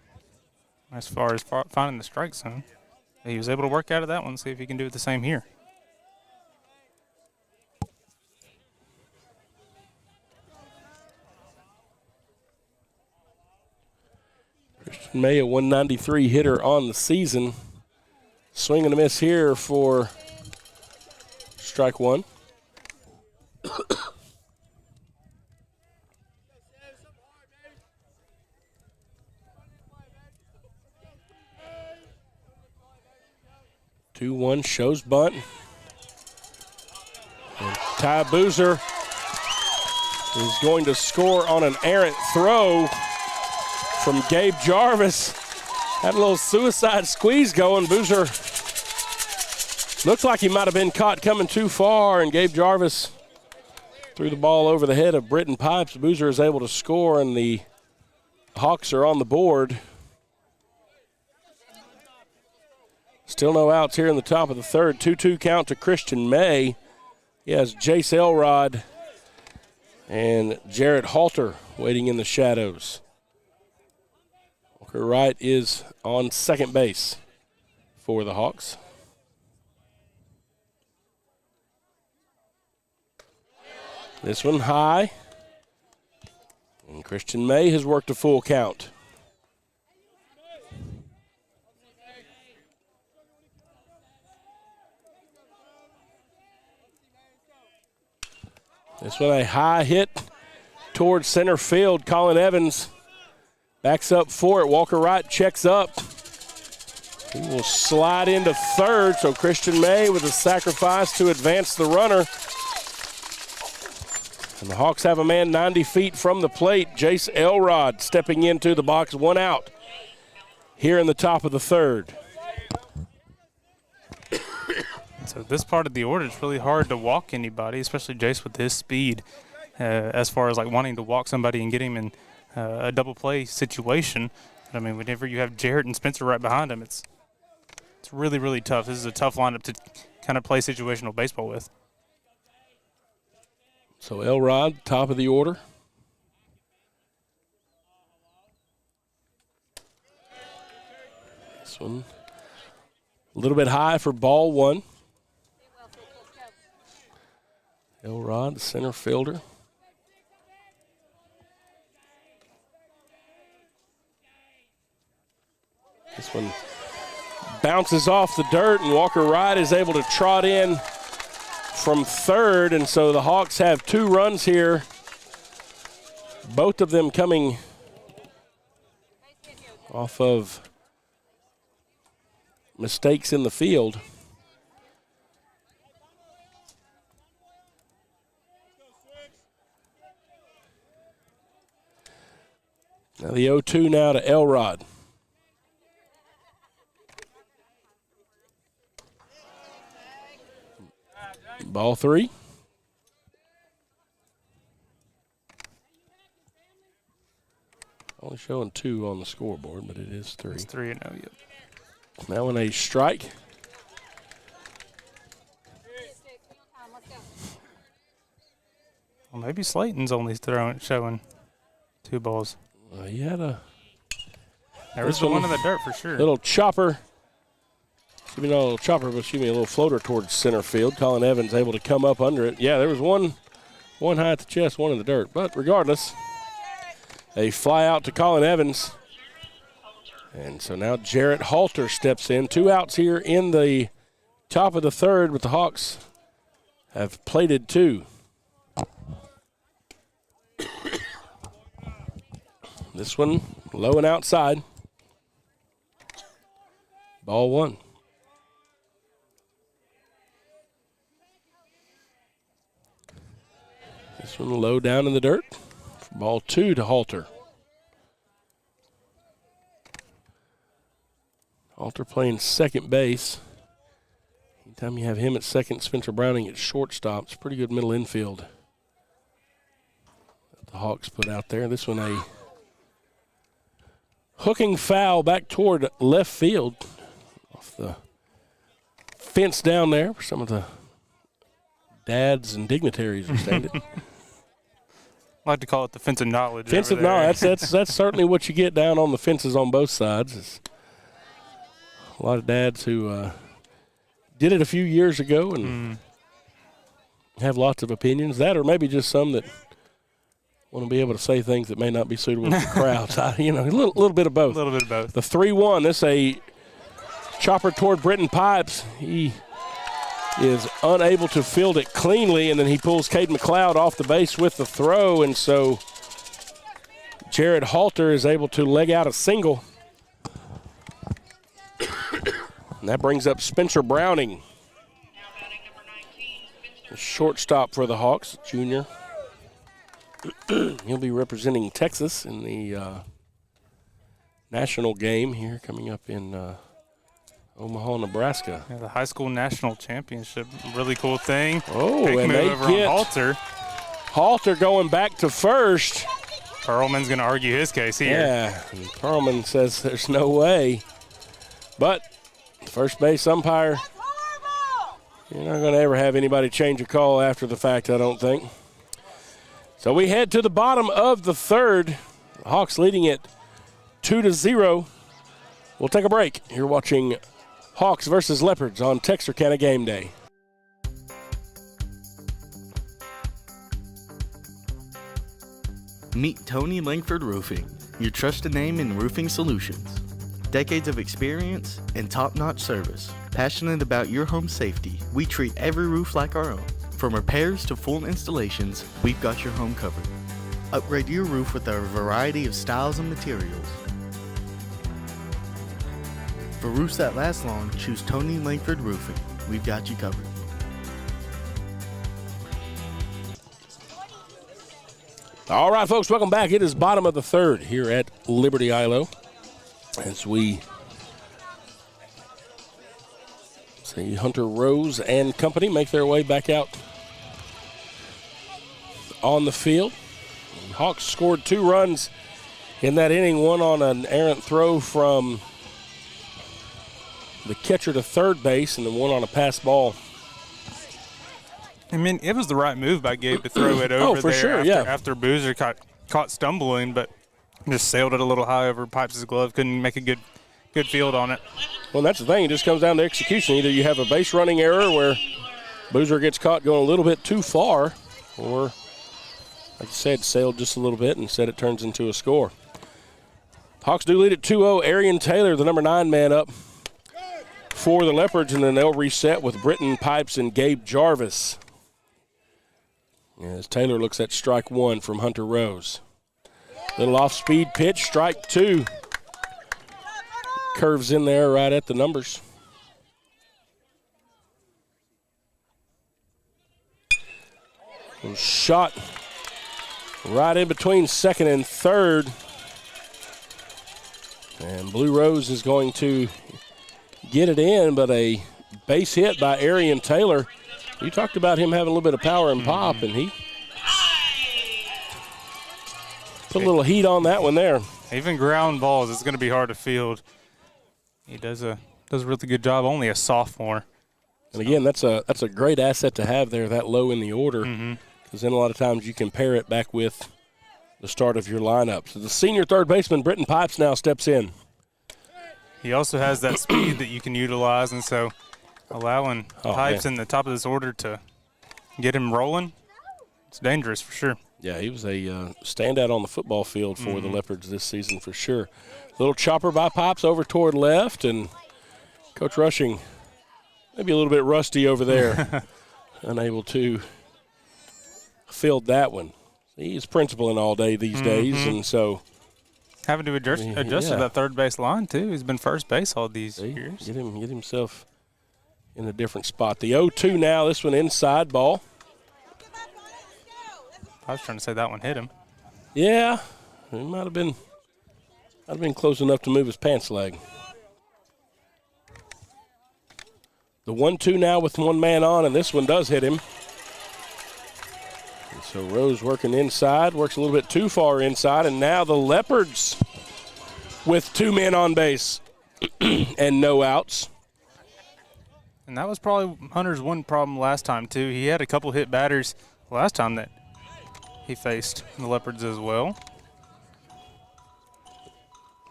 Speaker 2: as far as finding the strike zone. He was able to work out of that one, see if he can do it the same here.
Speaker 1: Christian May, a 193 hitter on the season. Swing and a miss here for strike one. Two-one shows bunt. And Ty Boozer is going to score on an errant throw from Gabe Jarvis. Had a little suicide squeeze going. Boozer looked like he might have been caught coming too far, and Gabe Jarvis threw the ball over the head of Britton Pipes. Boozer is able to score, and the Hawks are on the board. Still no outs here in the top of the third. 2-2 count to Christian May. He has Jace Elrod and Jarrett Halter waiting in the shadows. Walker Wright is on second base for the Hawks. This one high. And Christian May has worked a full count. This one a high hit towards center field. Colin Evans backs up for it. Walker Wright checks up. He will slide into third, so Christian May with a sacrifice to advance the runner. And the Hawks have a man 90 feet from the plate. Jace Elrod stepping into the box, one out here in the top of the third.
Speaker 2: So this part of the order, it's really hard to walk anybody, especially Jace with his speed, as far as like wanting to walk somebody and get him in a double play situation. I mean, whenever you have Jarrett and Spencer right behind him, it's really, really tough. This is a tough lineup to kind of play situational baseball with.
Speaker 1: So Elrod, top of the order. This one a little bit high for ball one. Elrod, the center fielder. This one bounces off the dirt, and Walker Wright is able to trot in from third, and so the Hawks have 2 runs here, both of them coming off of mistakes in the field. Now the 0-2 now to Elrod. Ball 3. Only showing 2 on the scoreboard, but it is 3.
Speaker 2: It's 3-0, yep.
Speaker 1: Now in a strike.
Speaker 2: Well, maybe Slayton's only showing 2 balls.
Speaker 1: He had a
Speaker 2: There was one in the dirt for sure.
Speaker 1: Little chopper. Excuse me, not a little chopper, but excuse me, a little floater towards center field. Colin Evans able to come up under it. Yeah, there was one high at the chest, one in the dirt. But regardless, a fly out to Colin Evans. And so now Jarrett Halter steps in. 2 outs here in the top of the third, but the Hawks have plated 2. This one low and outside. Ball 1. This one low down in the dirt. Ball 2 to Halter. Halter playing second base. Anytime you have him at second, Spencer Browning at shortstop, it's pretty good middle infield that the Hawks put out there. This one a hooking foul back toward left field off the fence down there where some of the dads and dignitaries are standing.
Speaker 2: I like to call it the fence of knowledge.
Speaker 1: Fence of knowledge. That's certainly what you get down on the fences on both sides. It's a lot of dads who did it a few years ago and have lots of opinions. That or maybe just some that want to be able to say things that may not be suitable for crowds. A little bit of both.
Speaker 2: A little bit of both.
Speaker 1: The 3-1. This a chopper toward Britton Pipes. He is unable to field it cleanly, and then he pulls Cade McLeod off the base with the throw, and so Jared Halter is able to leg out a single. And that brings up Spencer Browning, the shortstop for the Hawks, junior. He'll be representing Texas in the national game here coming up in Omaha, Nebraska.
Speaker 2: Yeah, the high school national championship, really cool thing.
Speaker 1: Oh,
Speaker 2: Big
Speaker 1: and
Speaker 2: move
Speaker 1: they
Speaker 2: over
Speaker 1: get
Speaker 2: on Halter.
Speaker 1: Halter going back to first.
Speaker 2: Perlman's going to argue his case here.
Speaker 1: Yeah, and Perlman says there's no way. But first base umpire, you're not going to ever have anybody change a call after the fact, I don't think. So we head to the bottom of the third. The Hawks leading it 2-0. We'll take a break. You're watching Hawks versus Leopards on Texarkana Gameday.
Speaker 9: Meet Tony Langford Roofing, your trusted name in roofing solutions. Decades of experience and top-notch service. Passionate about your home safety, we treat every roof like our own. From repairs to full installations, we've got your home covered. Upgrade your roof with our variety of styles and materials. For roofs that last long, choose Tony Langford Roofing. We've got you covered.
Speaker 1: All right, folks, welcome back. It is bottom of the third here at Liberty-Eylau as we see Hunter Rose and company make their way back out on the field. The Hawks scored 2 runs in that inning, one on an errant throw from the catcher to third base, and then one on a pass ball.
Speaker 2: I mean, it was the right move by Gabe to throw it over
Speaker 1: for
Speaker 2: there
Speaker 1: sure,
Speaker 2: after Boozer caught stumbling, but just sailed it a little high over Pipes' glove. Couldn't make a good field on it.
Speaker 1: Well, that's the thing. It just comes down to execution. Either you have a base running error where Boozer gets caught going a little bit too far, or, like you said, sailed just a little bit and instead it turns into a score. Hawks do lead at 2-0. Arian Taylor, the number 9 man, up for the Leopards, and then they'll reset with Britton Pipes and Gabe Jarvis. As Taylor looks at strike 1 from Hunter Rose. Little off-speed pitch, strike 2. Curves in there right at the numbers. Shot right in between second and third. And Blue Rose is going to get it in, but a base hit by Arian Taylor. You talked about him having a little bit of power and pop, and he put a little heat on that one there.
Speaker 2: Even ground balls, it's going to be hard to field. He does a really good job. Only a sophomore.
Speaker 1: And again, that's a great asset to have there that low in the order, because then a lot of times you can pair it back with the start of your lineup. So the senior third baseman, Britton Pipes, now steps in.
Speaker 2: He also has that speed that you can utilize, and so allowing Pipes in the top of this order to get him rolling, it's dangerous for sure.
Speaker 1: Yeah, he was a standout on the football field for the Leopards this season for sure. Little chopper by Pipes over toward left, and Coach Rushing maybe a little bit rusty over there, unable to field that one. He's principling all day these days, and so
Speaker 2: having to adjust to that third base line too. He's been first base all these years.
Speaker 1: Get himself in a different spot. The 0-2 now. This one inside ball.
Speaker 2: I was trying to say that one hit him.
Speaker 1: Yeah, it might have been close enough to move his pants leg. The 1-2 now with one man on, and this one does hit him. And so Rose working inside, works a little bit too far inside, and now the Leopards with 2 men on base and no outs.
Speaker 2: And that was probably Hunter's one problem last time too. He had a couple hit batters last time that he faced the Leopards as well.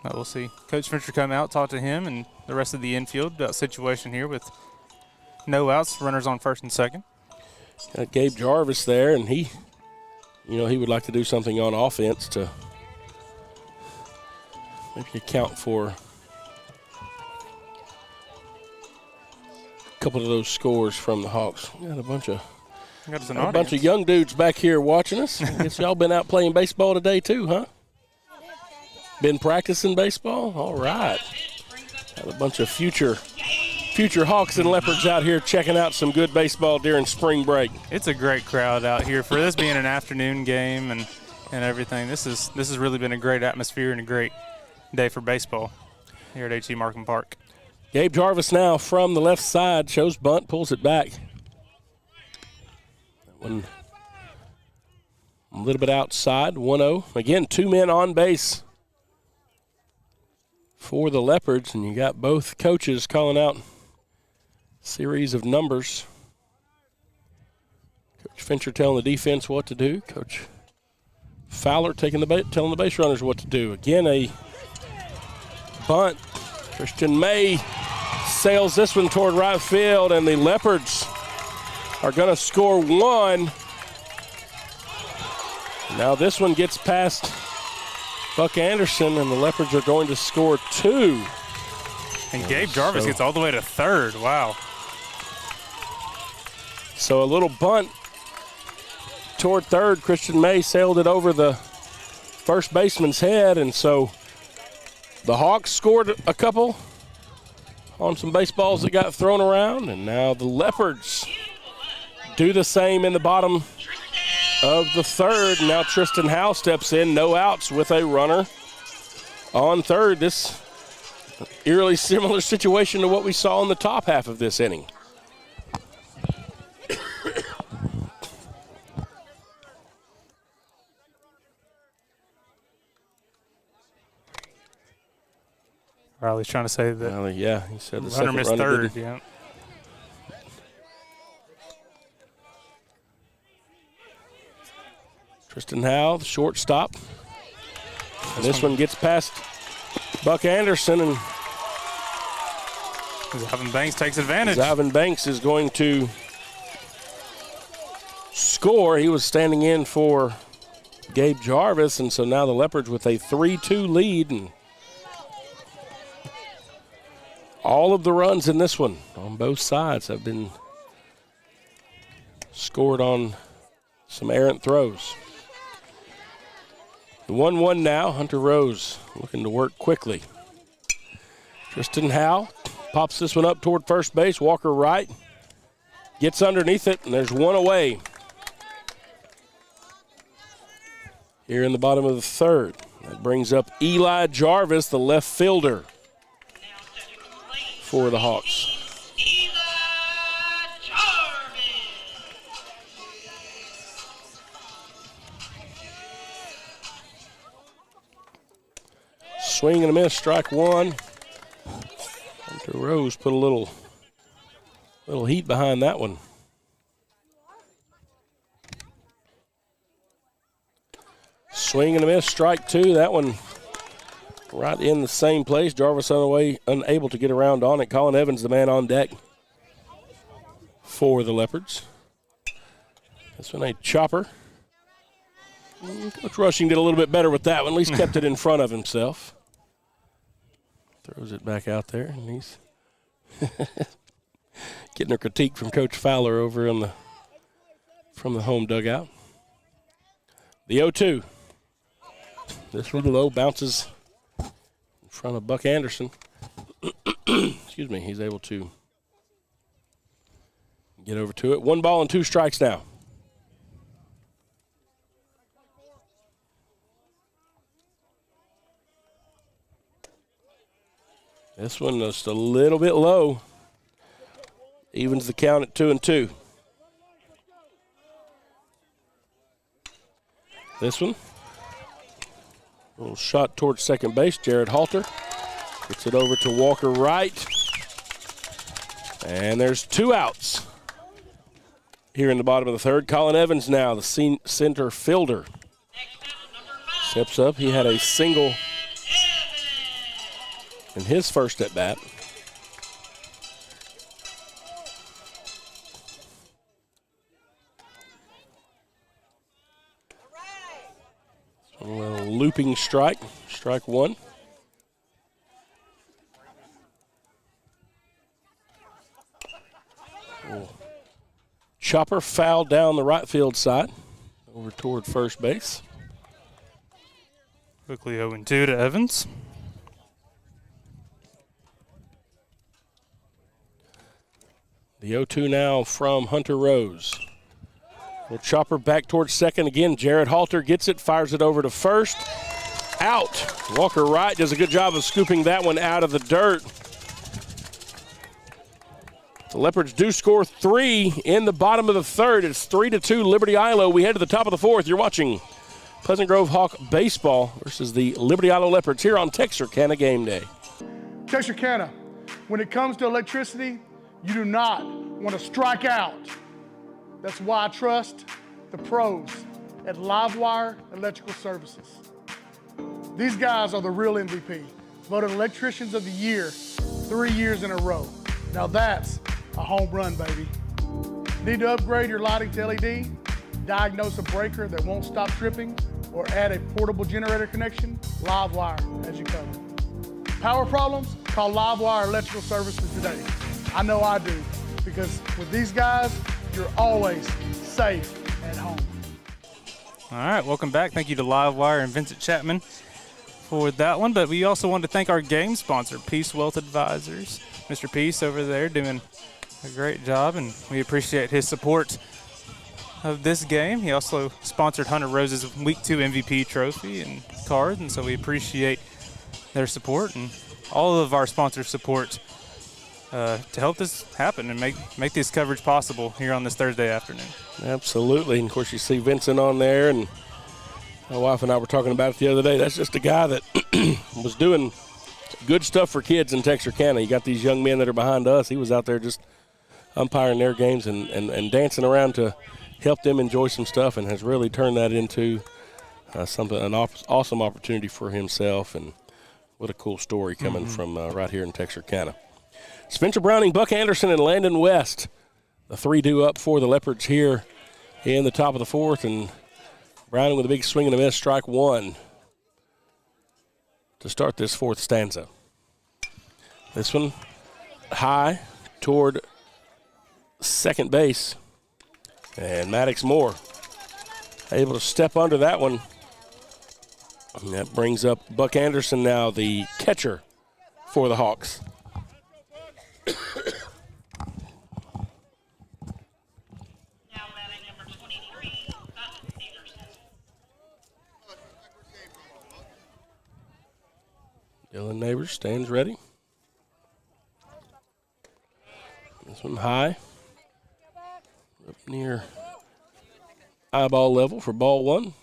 Speaker 2: But we'll see. Coach Fincher come out, talk to him and the rest of the infield about situation here with no outs, runners on first and second.
Speaker 1: Got Gabe Jarvis there, and he he would like to do something on offense to maybe account for a couple of those scores from the Hawks. We got a bunch of young dudes back here watching us. I guess y'all been out playing baseball today too, huh? Been practicing baseball? All right. Got a bunch of future Hawks and Leopards out here checking out some good baseball during spring break.
Speaker 2: It's a great crowd out here for this being an afternoon game and everything. This has really been a great atmosphere and a great day for baseball here at H.E. Markham Park.
Speaker 1: Gabe Jarvis now from the left side, shows bunt, pulls it back. That one a little bit outside, 1-0. Again, 2 men on base for the Leopards, and you got both coaches calling out a series of numbers. Coach Fincher telling the defense what to do. Coach Fowler telling the base runners what to do. Again, a bunt. Christian May sails this one toward right field, and the Leopards are going to score 1. Now this one gets past Buck Anderson, and the Leopards are going to score 2.
Speaker 2: And Gabe Jarvis gets all the way to third. Wow.
Speaker 1: So a little bunt toward third. Christian May sailed it over the first baseman's head, and so the Hawks scored a couple on some baseballs that got thrown around, and now the Leopards do the same in the bottom of the third. Now Tristan Howe steps in, no outs with a runner on third. This eerily similar situation to what we saw in the top half of this inning.
Speaker 2: Riley's trying to say that.
Speaker 1: Riley, yeah, he said the
Speaker 2: runner
Speaker 1: second
Speaker 2: missed
Speaker 1: runner
Speaker 2: third. Yeah.
Speaker 1: Tristan Howe, the shortstop. And this one gets past Buck Anderson, and
Speaker 2: Zalvin Banks takes advantage.
Speaker 1: Zalvin Banks is going to score. He was standing in for Gabe Jarvis, and so now the Leopards with a 3-2 lead. And all of the runs in this one on both sides have been scored on some errant throws. The 1-1 now, Hunter Rose looking to work quickly. Tristan Howe pops this one up toward first base. Walker right, gets underneath it, and there's one away. Here in the bottom of the third. That brings up Eli Jarvis, the left fielder for the Hawks. Swing and a miss, strike 1. Hunter Rose put a little heat behind that one. Swing and a miss, strike 2. That one right in the same place. Jarvis unable to get around on it. Colin Evans, the man on deck for the Leopards. This one a chopper. Coach Rushing did a little bit better with that one. At least kept it in front of himself. Throws it back out there, and he's getting a critique from Coach Fowler over from the home dugout. The 0-2. This one low bounces in front of Buck Anderson. Excuse me. He's able to get over to it. 1 ball and 2 strikes now. This one just a little bit low. Evens the count at 2-2. This one. A little shot towards second base. Jared Halter gets it over to Walker right. And there's 2 outs here in the bottom of the third. Colin Evans now, the center fielder. Steps up. He had a single in his first at bat. looping strike, strike one. Chopper foul down the right field side, over toward first base.
Speaker 2: Quickly 0-2 to Evans.
Speaker 1: The 0-2 now from Hunter Rose. Well, chopper back towards second again. Jared Halter gets it, fires it over to first. Out. Walker Wright does a good job of scooping that one out of the dirt. The Leopards do score 3 in the bottom of the third. It's 3-2 Liberty-Eylau. We head to the top of the fourth. You're watching Pleasant Grove Hawk baseball versus the Liberty-Eylau Leopards here on Texarkana Gameday.
Speaker 10: Texarkana, when it comes to electricity, you do not want to strike out. That's why I trust the pros at Livewire Electrical Services. These guys are the real MVP, voted Electricians of the Year 3 years in a row. Now that's a home run, baby. Need to upgrade your lighting to LED, diagnose a breaker that won't stop tripping, or add a portable generator connection? Livewire has you covered. Power problems? Call Livewire Electrical Services today. I know I do, because with these guys, you're always safe at home.
Speaker 2: All right, welcome back. Thank you to Livewire and Vincent Chapman for that one. But we also want to thank our game sponsor, Peace Wealth Advisors. Mr. Peace over there doing a great job, and we appreciate his support of this game. He also sponsored Hunter Rose's Week 2 MVP trophy and card, and so we appreciate their support and all of our sponsors' support to help this happen and make this coverage possible here on this Thursday afternoon.
Speaker 1: Absolutely. And, of course, you see Vincent on there, and my wife and I were talking about it the other day. That's just a guy that was doing good stuff for kids in Texarkana. You got these young men that are behind us. He was out there just umpiring their games and dancing around to help them enjoy some stuff, and has really turned that into an awesome opportunity for himself. And what a cool story coming from right here in Texarkana. Spencer Browning, Buck Anderson, and Landon West. The 3-2 up for the Leopards here in the top of the fourth, and Browning with a big swing and a miss, strike one to start this fourth stanza. This one high toward second base, and Maddox Moore able to step under that one. And that brings up Buck Anderson now, the catcher for the Hawks. Dylan Neighbors stands ready. This one high, up near eyeball level for ball one.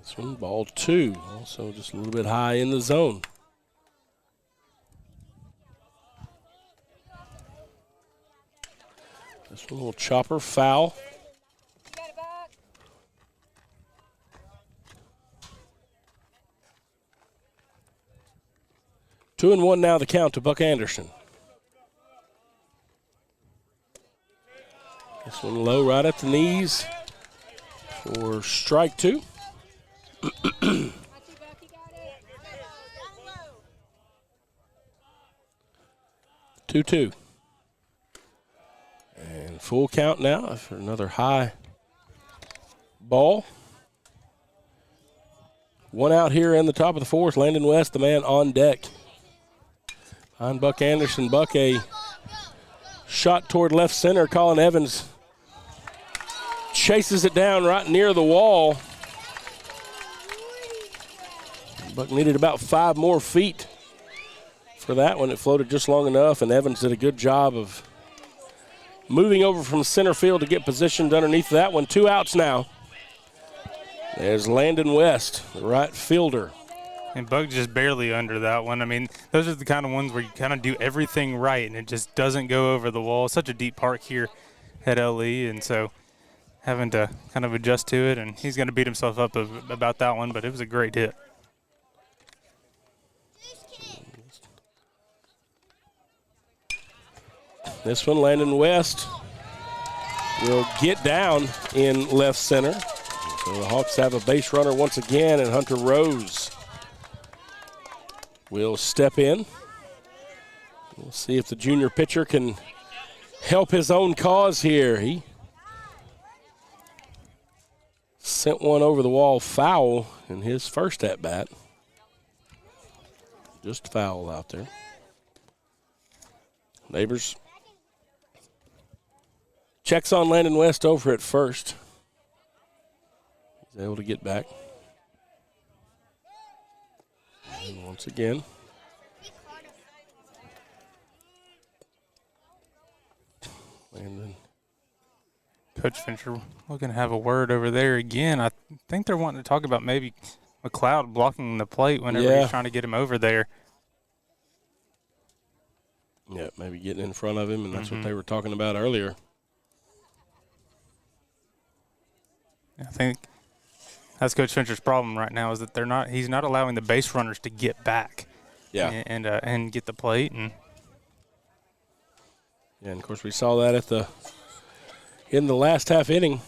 Speaker 1: This one, ball two, also just a little bit high in the zone. This one, little chopper foul. 2-1 now the count to Buck Anderson. This one low right at the knees for strike two. 2-2. And full count now for another high ball. One out here in the top of the fourth. Landon West, the man on deck. On Buck Anderson. Buck a shot toward left center. Colin Evans chases it down right near the wall. Buck needed about 5 more feet for that one. It floated just long enough, and Evans did a good job of moving over from center field to get positioned underneath that one. 2 outs now. There's Landon West, the right fielder.
Speaker 2: And Buck just barely under that one. I mean, those are the kind of ones where you kind of do everything right, and it just doesn't go over the wall. Such a deep park here at LE, and so having to kind of adjust to it, and he's going to beat himself up about that one, but it was a great hit.
Speaker 1: This one, Landon West will get down in left center. So the Hawks have a base runner once again, and Hunter Rose will step in. We'll see if the junior pitcher can help his own cause here. He sent one over the wall foul in his first at-bat. Just foul out there. Neighbors checks on Landon West over at first. He's able to get back. And once again, Landon.
Speaker 2: Coach Fincher looking to have a word over there again. I think they're wanting to talk about maybe McLeod blocking the plate whenever he's trying to get him over there.
Speaker 1: Yeah, maybe getting in front of him, and that's what they were talking about earlier.
Speaker 2: I think that's Coach Fincher's problem right now is that he's not allowing the base runners to get back.
Speaker 1: Yeah.
Speaker 2: And get the plate. And
Speaker 1: of course we saw that in the last half inning.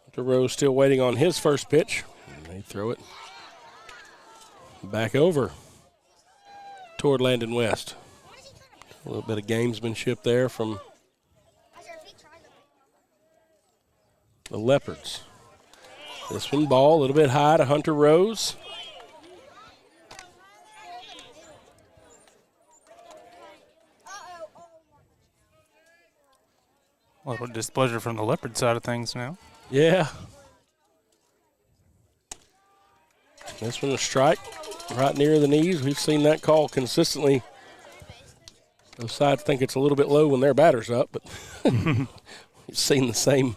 Speaker 1: Hunter Rose still waiting on his first pitch. And they throw it back over toward Landon West. A little bit of gamesmanship there from the Leopards. This one ball a little bit high to Hunter Rose.
Speaker 2: a little displeasure from the Leopard side of things now.
Speaker 1: Yeah. This one a strike right near the knees. We've seen that call consistently. Both sides think it's a little bit low when their batter's up, but we've seen the same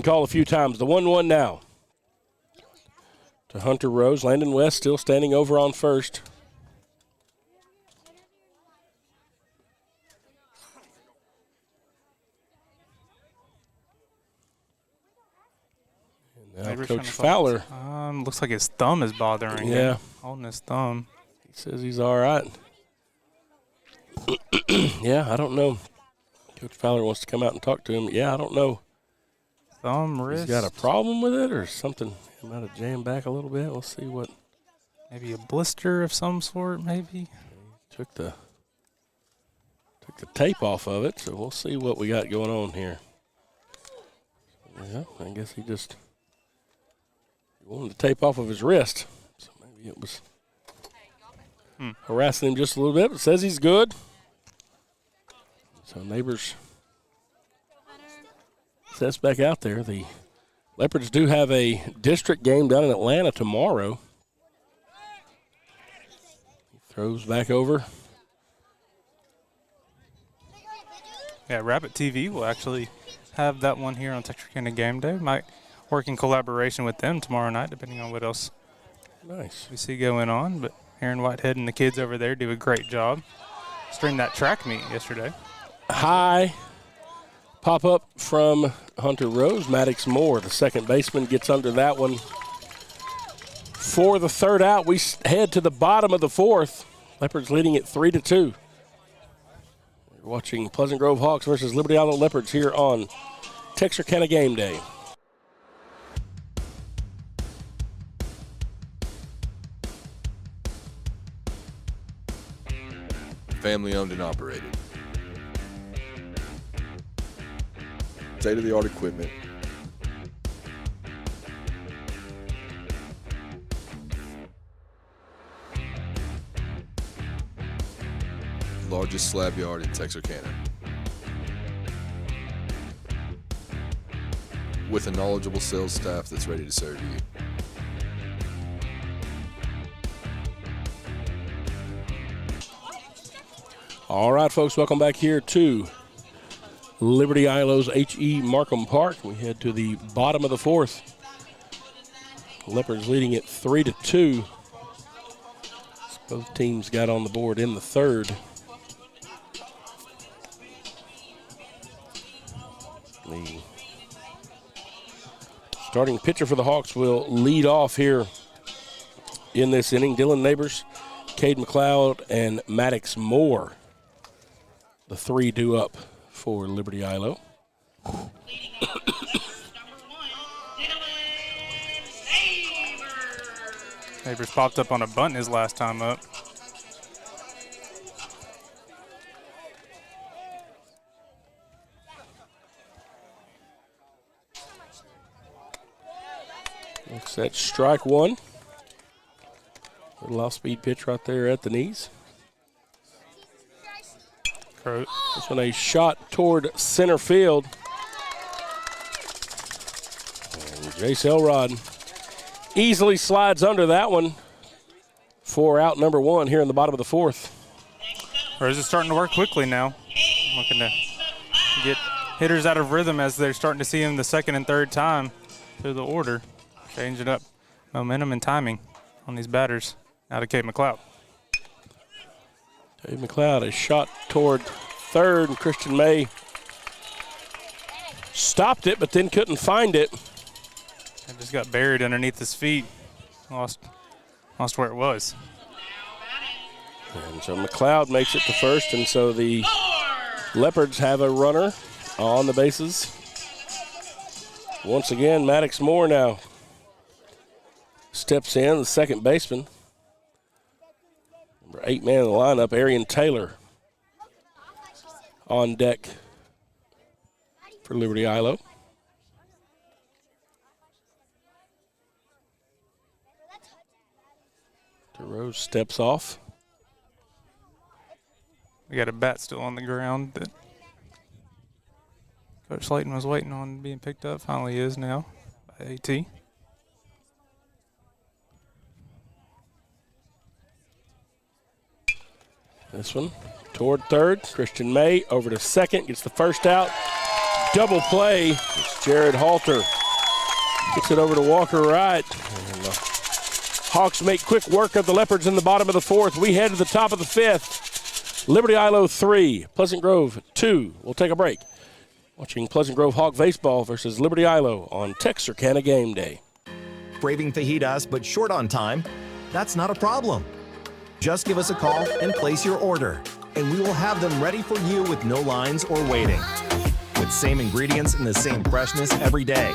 Speaker 1: call a few times. The 1-1 now to Hunter Rose. Landon West still standing over on first. And now Coach Fowler.
Speaker 2: Looks like his thumb is bothering him. Holding his thumb.
Speaker 1: He says he's all right. Yeah, I don't know. Coach Fowler wants to come out and talk to him. Yeah, I don't know.
Speaker 2: Thumb, wrist.
Speaker 1: He's got a problem with it or something. He might have jammed back a little bit. We'll see what.
Speaker 2: Maybe a blister of some sort, maybe.
Speaker 1: Took the tape off of it, so we'll see what we got going on here. Yeah, I guess he just wanted the tape off of his wrist. So maybe it was harassing him just a little bit, but says he's good. So Neighbors sets back out there. The Leopards do have a district game down in Atlanta tomorrow. He throws back over.
Speaker 2: Yeah, Rabbit TV will actually have that one here on Texarkana Gameday. Might work in collaboration with them tomorrow night, depending on what else we see going on. But Aaron Whitehead and the kids over there do a great job. Streamed that track meet yesterday.
Speaker 1: High pop-up from Hunter Rose. Maddox Moore, the second baseman, gets under that one. For the third out, we head to the bottom of the fourth. Leopards leading at 3-2. We're watching Pleasant Grove Hawks versus Liberty-Eylau Leopards here on Texarkana Gameday.
Speaker 11: Family owned and operated. State-of-the-art equipment. Largest slab yard in Texarkana. With a knowledgeable sales staff that's ready to serve you.
Speaker 1: All right, folks, welcome back here to Liberty-Eilau's H.E. Markham Park. We head to the bottom of the fourth. Leopards leading at 3-2. Both teams got on the board in the third. The starting pitcher for the Hawks will lead off here in this inning. Dylan Neighbors Cade McLeod and Maddox Moore. The 3 due up for Liberty-Eylau.
Speaker 2: Neighbors popped up on a bunt his last time up.
Speaker 1: Looks at strike 1. Little off-speed pitch right there at the knees. This one a shot toward center field. And Jace Elrod easily slides under that one for out number 1 here in the bottom of the 4th.
Speaker 2: Or is it starting to work quickly now? Looking to get hitters out of rhythm as they're starting to see him the second and third time through the order. Changing up momentum and timing on these batters. Now to Cade McLeod.
Speaker 1: Cade McLeod, a shot toward third, and Christian May stopped it, but then couldn't find it.
Speaker 2: It just got buried underneath his feet. Lost where it was.
Speaker 1: And so McLeod makes it to first, and so the Leopards have a runner on the bases. Once again, Maddox Moore now steps in, the second baseman. Number 8 man in the lineup, Arian Taylor, on deck for Liberty-Eylau. DeRose steps off.
Speaker 2: We got a bat still on the ground that Coach Slayton was waiting on being picked up. Finally is now by AT.
Speaker 1: This one toward third. Christian May over to second, gets the first out. Double play. It's Jared Halter. Gets it over to Walker Wright. And the Hawks make quick work of the Leopards in the bottom of the 4th. We head to the top of the 5th. Liberty-Eylau 3, Pleasant Grove 2. We'll take a break. Watching Pleasant Grove Hawk baseball versus Liberty-Eylau on Texarkana Gameday.
Speaker 12: Braving fajitas but short on time? That's not a problem. Just give us a call and place your order, and we will have them ready for you with no lines or waiting. With same ingredients and the same freshness every day.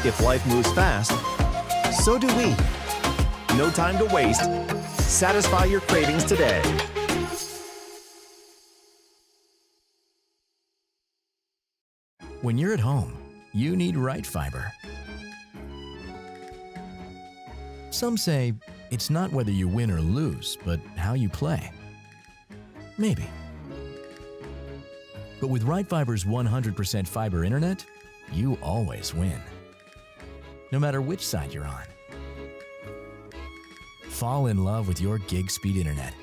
Speaker 12: If life moves fast, so do we. No time to waste. Satisfy your cravings today.
Speaker 13: When you're at home, you need right fiber. Some say it's not whether you win or lose, but how you play. Maybe. But with Right Fiber's 100% fiber internet, you always win. No matter which side you're on. Fall in love with your gig speed internet.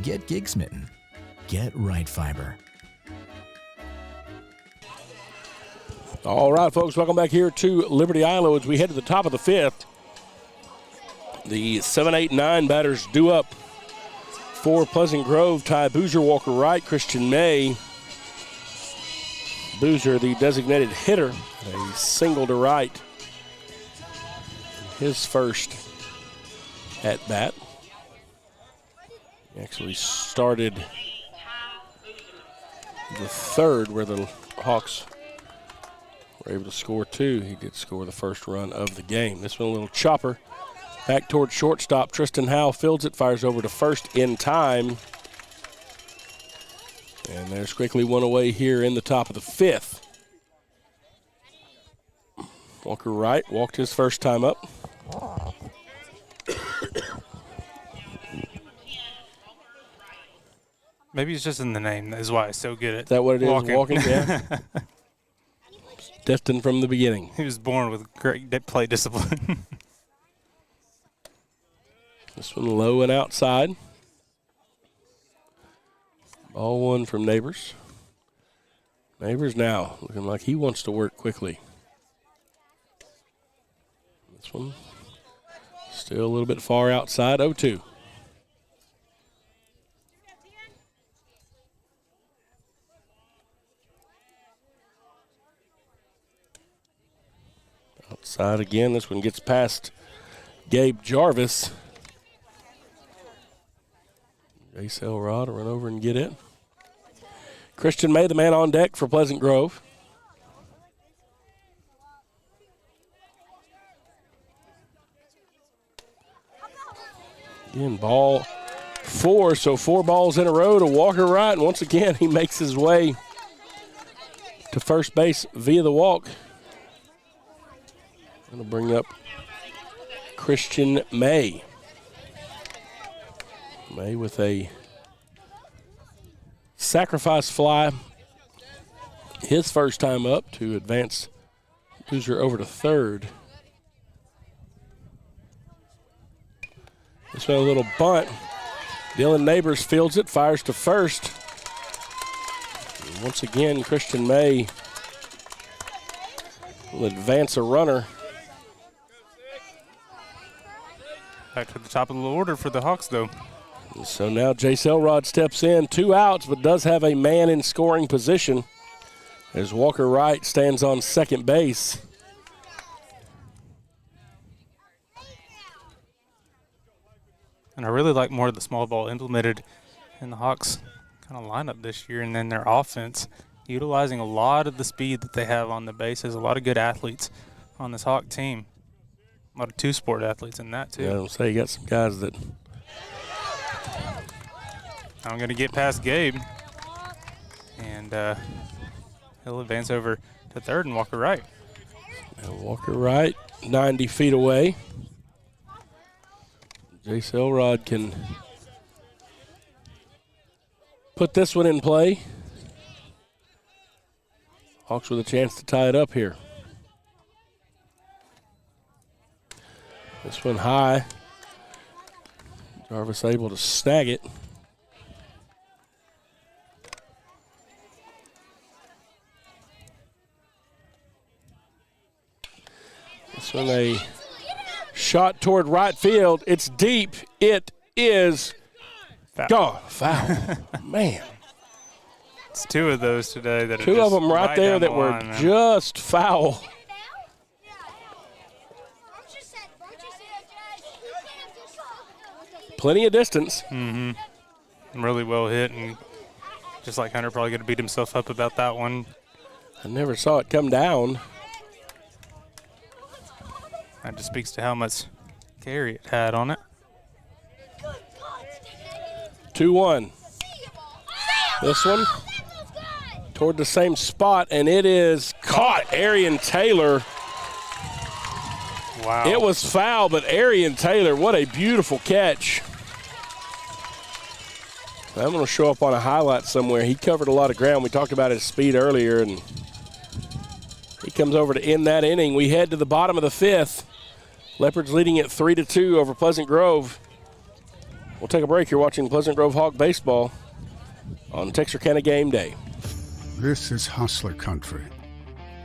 Speaker 13: Get gig smitten. Get Right Fiber.
Speaker 1: All right, folks, welcome back here to Liberty-Eylau as we head to the top of the 5th. The 7, 8, 9 batters due up for Pleasant Grove. Ty Boozer, Walker Wright, Christian May. Boozer, the designated hitter, a single to right. His first at bat. He actually started the 3rd where the Hawks were able to score 2. He did score the first run of the game. This one a little chopper. Back toward shortstop. Tristan Howell fields it, fires over to first in time. And there's quickly one away here in the top of the 5th. Walker Wright walked his first time up.
Speaker 2: Maybe it's just in the name. That is why he's so good at
Speaker 1: Is that what it
Speaker 2: walking.
Speaker 1: is? Walking, yeah. Destined from the beginning.
Speaker 2: He was born with great play discipline.
Speaker 1: This one low and outside. Ball 1 from Neighbors. Neighbors now looking like he wants to work quickly. This one still a little bit far outside, 0-2. Outside again, this one gets past Gabe Jarvis. Jace Elrod will run over and get it. Christian May, the man on deck for Pleasant Grove. Again, ball 4, so 4 balls in a row to Walker Wright. And once again, he makes his way to first base via the walk. Going to bring up Christian May. May with a sacrifice fly. His first time up to advance Hoosier over to third. This one a little bunt. Dylan Neighbors fields it, fires to first. And once again, Christian May will advance a runner.
Speaker 2: Back to the top of the order for the Hawks, though.
Speaker 1: So now Jace Elrod steps in, 2 outs, but does have a man in scoring position as Walker Wright stands on second base.
Speaker 2: And I really like more of the small ball implemented in the Hawks kind of lineup this year, and then their offense utilizing a lot of the speed that they have on the bases. A lot of good athletes on this Hawk team. A lot of two-sport athletes in that, too.
Speaker 1: Yeah, I'll say you got some guys that...
Speaker 2: I'm going to get past Gabe, and he'll advance over to third and Walker Wright.
Speaker 1: And Walker Wright, 90 feet away. Jace Elrod can put this one in play. Hawks with a chance to tie it up here. This one high. Jarvis able to snag it. This one a shot toward right field. It's deep. It is gone. Foul. Man.
Speaker 2: It's 2 of those today that are
Speaker 1: 2 of them right there that were
Speaker 2: line,
Speaker 1: just foul. Plenty of distance.
Speaker 2: Mm-hmm. Really well hit, and just like Hunter, probably going to beat himself up about that one.
Speaker 1: I never saw it come down.
Speaker 2: That just speaks to how much carry it had on it.
Speaker 1: 2-1. This one toward the same spot, and it is caught. Arian Taylor.
Speaker 2: Wow.
Speaker 1: It was foul, but Arian Taylor, what a beautiful catch. I'm going to show up on a highlight somewhere. He covered a lot of ground. We talked about his speed earlier, and he comes over to end that inning. We head to the bottom of the 5th. Leopards leading at 3-2 over Pleasant Grove. We'll take a break. You're watching Pleasant Grove Hawk baseball on Texarkana Gameday.
Speaker 14: This is hustler country,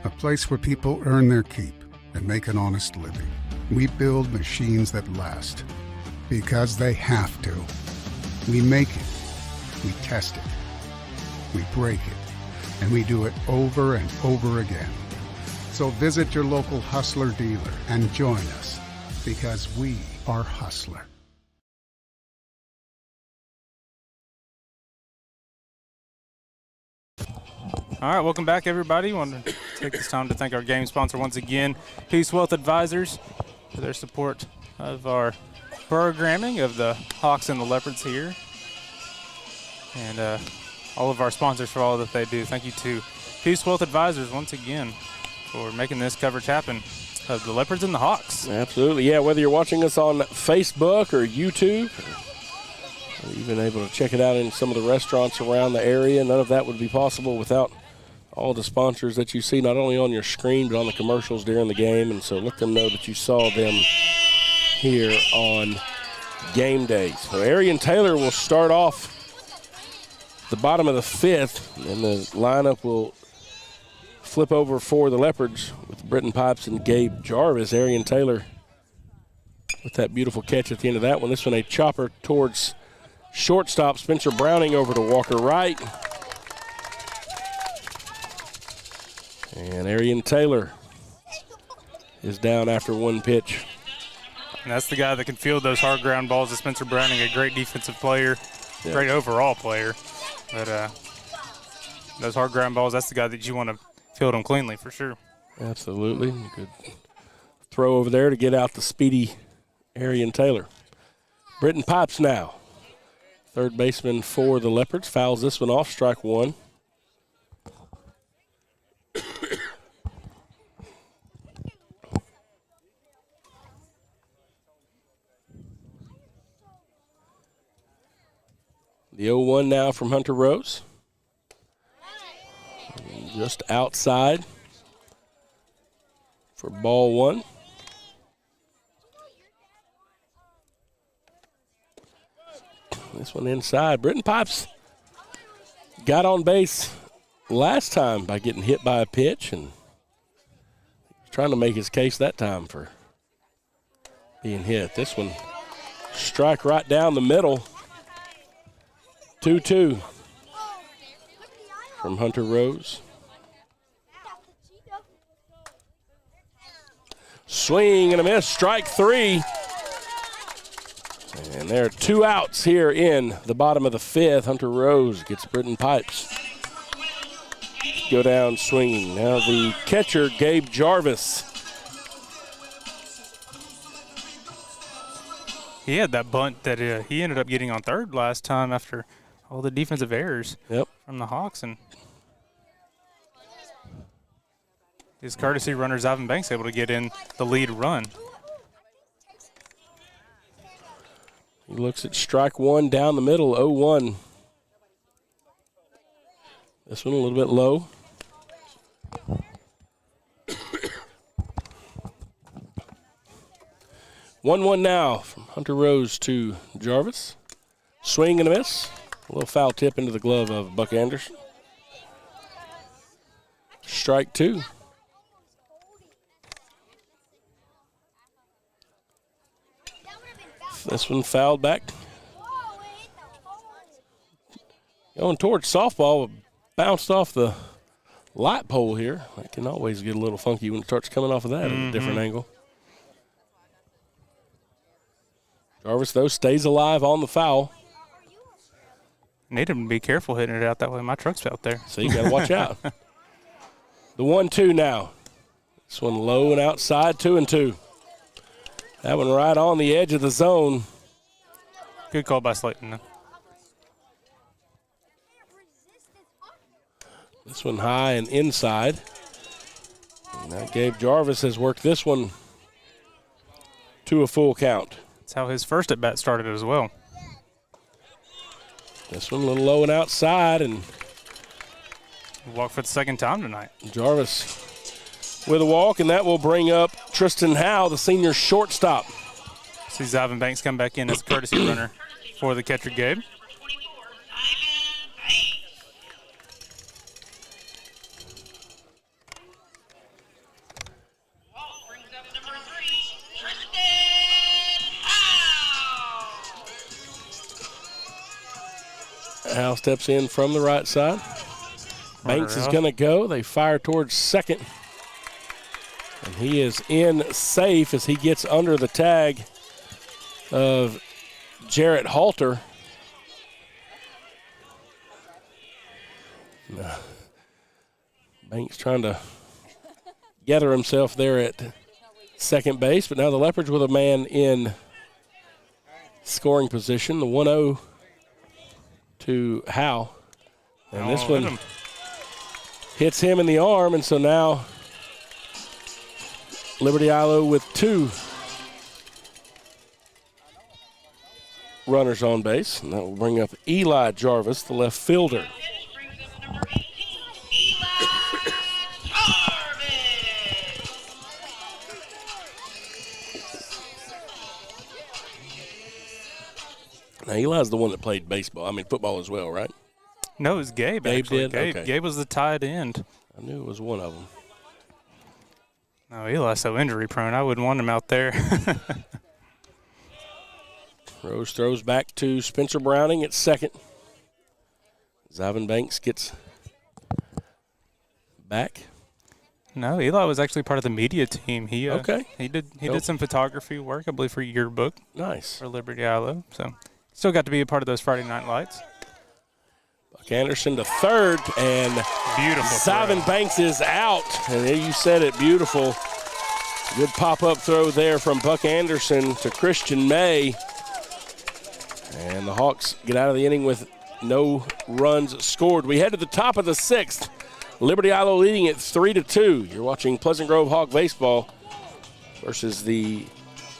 Speaker 14: a place where people earn their keep and make an honest living. We build machines that last because they have to. We make it, we test it, we break it, and we do it over and over again. So visit your local Hustler dealer and join us because we are Hustler.
Speaker 2: All right, welcome back, everybody. I want to take this time to thank our game sponsor once again, Peace Wealth Advisors, for their support of our programming of the Hawks and the Leopards here. And all of our sponsors for all that they do. Thank you to Peace Wealth Advisors once again for making this coverage happen of the Leopards and the Hawks.
Speaker 1: Absolutely, yeah, whether you're watching us on Facebook or YouTube, or even able to check it out in some of the restaurants around the area, none of that would be possible without all the sponsors that you see not only on your screen but on the commercials during the game. And so let them know that you saw them here on game day. So Arian Taylor will start off the bottom of the 5th, and the lineup will flip over for the Leopards with Britton Pipes and Gabe Jarvis. Arian Taylor with that beautiful catch at the end of that one. This one a chopper towards shortstop. Spencer Browning over to Walker Wright. And Arian Taylor is down after one pitch.
Speaker 2: And that's the guy that can field those hard ground balls. Spencer Browning, a great defensive player. great overall player. But those hard ground balls, that's the guy that you want to field them cleanly for sure.
Speaker 1: Absolutely. Good throw over there to get out the speedy Arian Taylor. Britton Pipes now. Third baseman for the Leopards. Fouls this one off, strike one. The 0-1 now from Hunter Rose. Just outside for ball one. This one inside. Britton Pipes got on base last time by getting hit by a pitch and trying to make his case that time for being hit. This one, strike right down the middle. 2-2 from Hunter Rose. Swing and a miss, strike three. And there are 2 outs here in the bottom of the 5th. Hunter Rose gets Britton Pipes. Go down swinging. Now the catcher, Gabe Jarvis.
Speaker 2: He had that bunt that he ended up getting on third last time after all the defensive errors from the Hawks. And his courtesy runner, Ivan Banks, able to get in the lead run.
Speaker 1: He looks at strike one down the middle, 0-1. This one a little bit low. One now from Hunter Rose to Jarvis. Swing and a miss. A little foul tip into the glove of Buck Anderson. Strike two. This one fouled back. Going towards softball, bounced off the light pole here. That can always get a little funky when it starts coming off of that at a different angle. Jarvis, though, stays alive on the foul.
Speaker 2: Need him to be careful hitting it out that way. My truck's out there.
Speaker 1: So you got to watch out. The 1-2 now. This one low and outside, 2-2. That one right on the edge of the zone.
Speaker 2: Good call by Slayton.
Speaker 1: This one high and inside. And now Gabe Jarvis has worked this one to a full count.
Speaker 2: That's how his first at-bat started as well.
Speaker 1: This one a little low and outside, and
Speaker 2: walk for the second time tonight.
Speaker 1: Jarvis with a walk, and that will bring up Tristan Howe, the senior shortstop.
Speaker 2: See Ivan Banks come back in as a courtesy runner for the catcher, Gabe.
Speaker 1: Howe steps in from the right side. Banks is going to go. They fire towards second. And he is in safe as he gets under the tag of Jarrett Halter. Banks trying to gather himself there at second base, but now the Leopards with a man in scoring position. The 1-0 to Howe. And this one hits him in the arm, and so now Liberty-Eylau with 2 runners on base. And that will bring up Eli Jarvis, the left fielder. Now, Eli's the one that played football as well, right?
Speaker 2: No, it was Gabe.
Speaker 1: Gabe
Speaker 2: actually.
Speaker 1: did?
Speaker 2: Gabe,
Speaker 1: Okay.
Speaker 2: Gabe was the tight end.
Speaker 1: I knew it was one of them.
Speaker 2: No, Eli's so injury prone. I wouldn't want him out there.
Speaker 1: Rose throws back to Spencer Browning at second. Ivan Banks gets back.
Speaker 2: No, Eli was actually part of the media team. He
Speaker 1: Okay.
Speaker 2: He did some photography work, I believe, for Yearbook.
Speaker 1: Nice.
Speaker 2: For Liberty-Eylau. So Still got to be a part of those Friday night lights.
Speaker 1: Buck Anderson to third, and
Speaker 2: beautiful.
Speaker 1: Simon Banks is out. And there you said it, beautiful. Good pop-up throw there from Buck Anderson to Christian May. And the Hawks get out of the inning with no runs scored. We head to the top of the 6th. Liberty-Eylau leading it 3-2. You're watching Pleasant Grove Hawk baseball versus the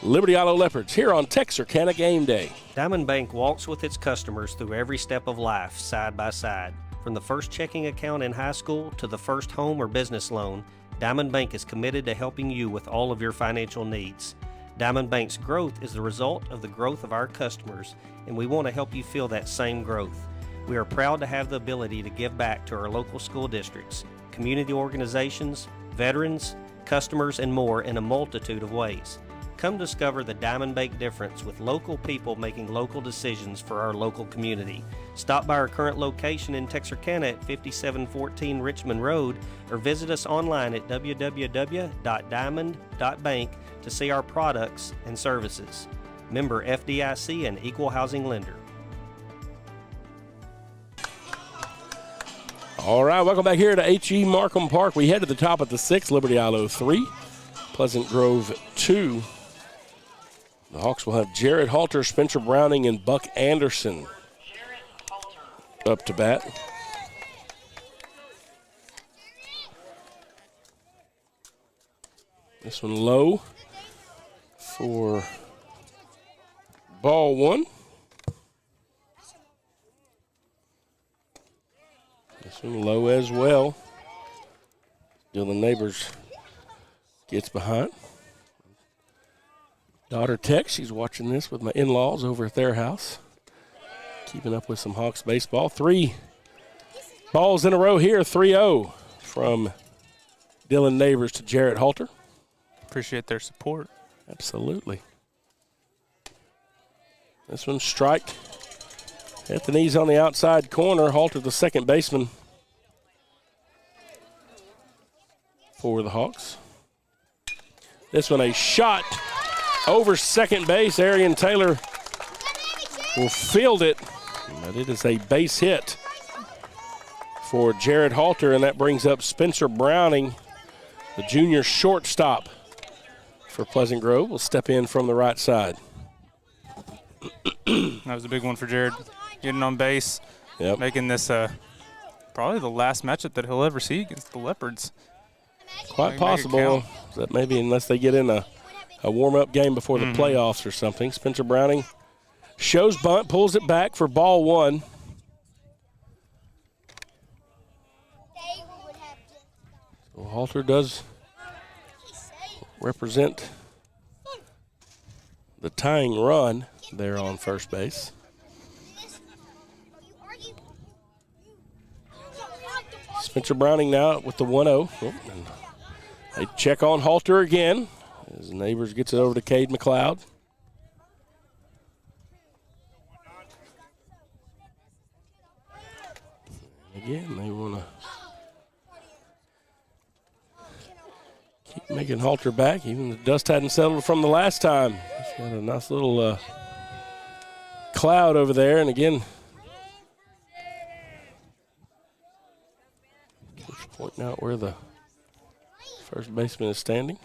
Speaker 1: Liberty-Eylau Leopards here on Texarkana Gameday.
Speaker 15: Diamond Bank walks with its customers through every step of life, side by side. From the first checking account in high school to the first home or business loan, Diamond Bank is committed to helping you with all of your financial needs. Diamond Bank's growth is the result of the growth of our customers, and we want to help you feel that same growth. We are proud to have the ability to give back to our local school districts, community organizations, veterans, customers, and more in a multitude of ways. Come discover the Diamond Bank difference with local people making local decisions for our local community. Stop by our current location in Texarkana at 5714 Richmond Road or visit us online at www.diamond.bank to see our products and services. Member FDIC and Equal Housing Lender.
Speaker 1: All right, welcome back here to H.E. Markham Park. We head to the top of the 6th, Liberty-Eylau 3, Pleasant Grove 2. The Hawks will have Jared Halter, Spencer Browning, and Buck Anderson up to bat. This one low for ball 1. This one low as well. Dylan Neighbors gets behind. Daughter Tex, she's watching this with my in-laws over at their house. Keeping up with some Hawks baseball. 3 balls in a row here, 3-0 from Dylan Neighbors to Jarrett Halter.
Speaker 2: Appreciate their support.
Speaker 1: Absolutely. This one strike at the knees on the outside corner. Halter, the second baseman for the Hawks. This one a shot over second base. Arian Taylor will field it, but it is a base hit for Jared Halter, and that brings up Spencer Browning, the junior shortstop for Pleasant Grove. Will step in from the right side.
Speaker 2: That was a big one for Jared, getting on base, making this probably the last matchup that he'll ever see against the Leopards.
Speaker 1: Quite possible that maybe unless they get in a warm-up game before the playoffs or something. Spencer Browning shows bunt, pulls it back for ball 1. So Halter does represent the tying run there on first base. Spencer Browning now with the 1-0. They check on Halter again as Neighbors gets it over to Cade McLeod. Again, they want to keep making Halter back, even the dust hadn't settled from the last time. It's got a nice little cloud over there, and again, just pointing out where the first baseman is standing.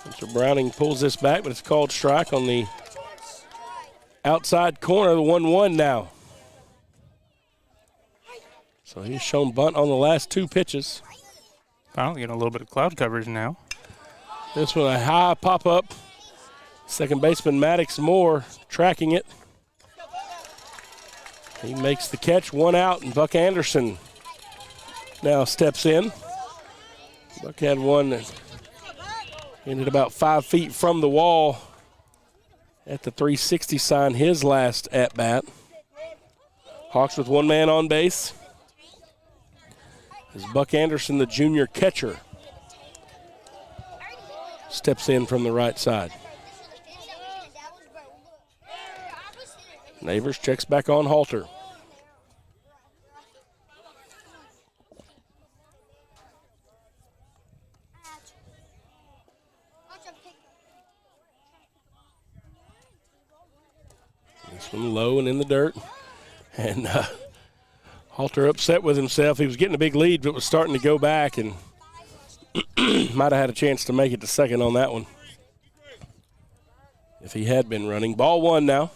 Speaker 1: Spencer Browning pulls this back, but it's called strike on the outside corner, the 1-1 now. So he's shown bunt on the last 2 pitches.
Speaker 2: Finally getting a little bit of cloud coverage now.
Speaker 1: This one a high pop-up. Second baseman Maddox Moore tracking it. He makes the catch, 1 out, and Buck Anderson now steps in. Buck had one that ended about 5 feet from the wall at the 360 sign, his last at-bat. Hawks with 1 man on base. As Buck Anderson, the junior catcher, steps in from the right side. Neighbors checks back on Halter. This one low and in the dirt. And Halter upset with himself. He was getting a big lead, but was starting to go back and might have had a chance to make it to second on that one if he had been running. Ball one now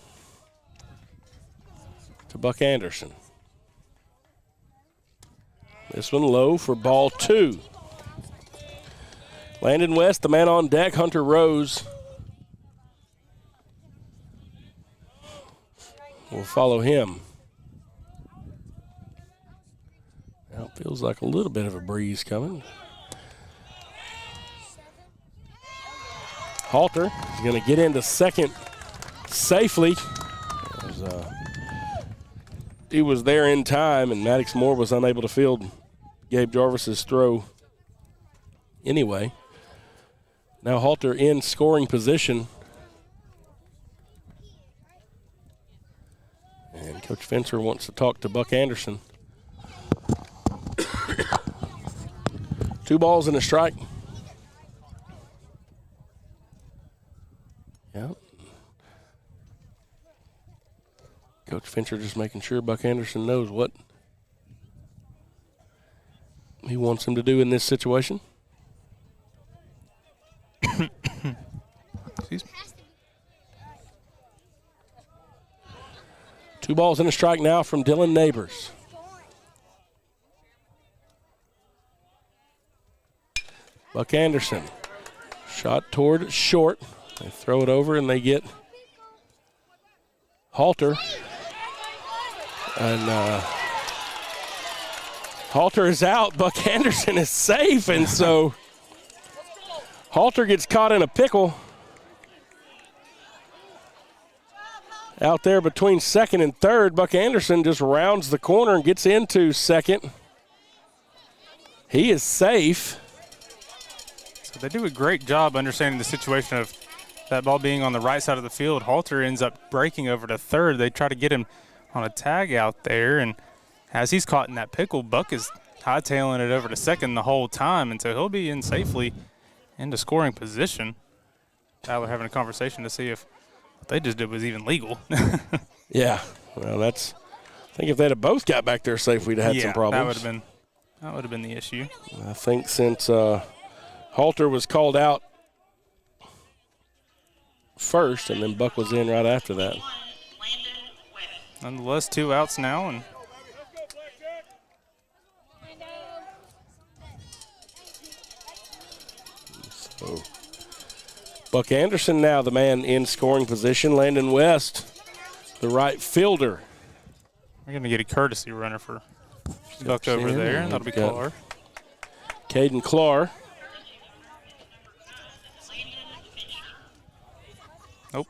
Speaker 1: to Buck Anderson. This one low for ball two. Landon West, the man on deck. Hunter Rose will follow him. Now it feels like a little bit of a breeze coming. Halter is going to get into second safely. He was there in time, and Maddox Moore was unable to field Gabe Jarvis's throw anyway. Now Halter in scoring position. And Coach Fencer wants to talk to Buck Anderson. 2 balls and a strike. Yep. Coach Fincher just making sure Buck Anderson knows what he wants him to do in this situation.
Speaker 2: Excuse me.
Speaker 1: 2 balls and a strike now from Dylan Neighbors. Buck Anderson, shot toward short. They throw it over and they get Halter. And Halter is out. Buck Anderson is safe, and so Halter gets caught in a pickle out there between second and third. Buck Anderson just rounds the corner and gets into second. He is safe.
Speaker 2: So they do a great job understanding the situation of that ball being on the right side of the field. Halter ends up breaking over to third. They try to get him on a tag out there, and as he's caught in that pickle, Buck is hightailing it over to second the whole time, and so he'll be in safely into scoring position. Tyler having a conversation to see if what they just did was even legal.
Speaker 1: Yeah, well, I think if they'd have both got back there safe, we'd have had some problems.
Speaker 2: that would have been the issue.
Speaker 1: I think since Halter was called out first, and then Buck was in right after that.
Speaker 2: Nonetheless, 2 outs now, and
Speaker 1: so Buck Anderson now the man in scoring position. Landon West, the right fielder.
Speaker 2: We're going to get a courtesy runner for Buck over there, and that'll be Clark.
Speaker 1: Caden Clark.
Speaker 2: Nope.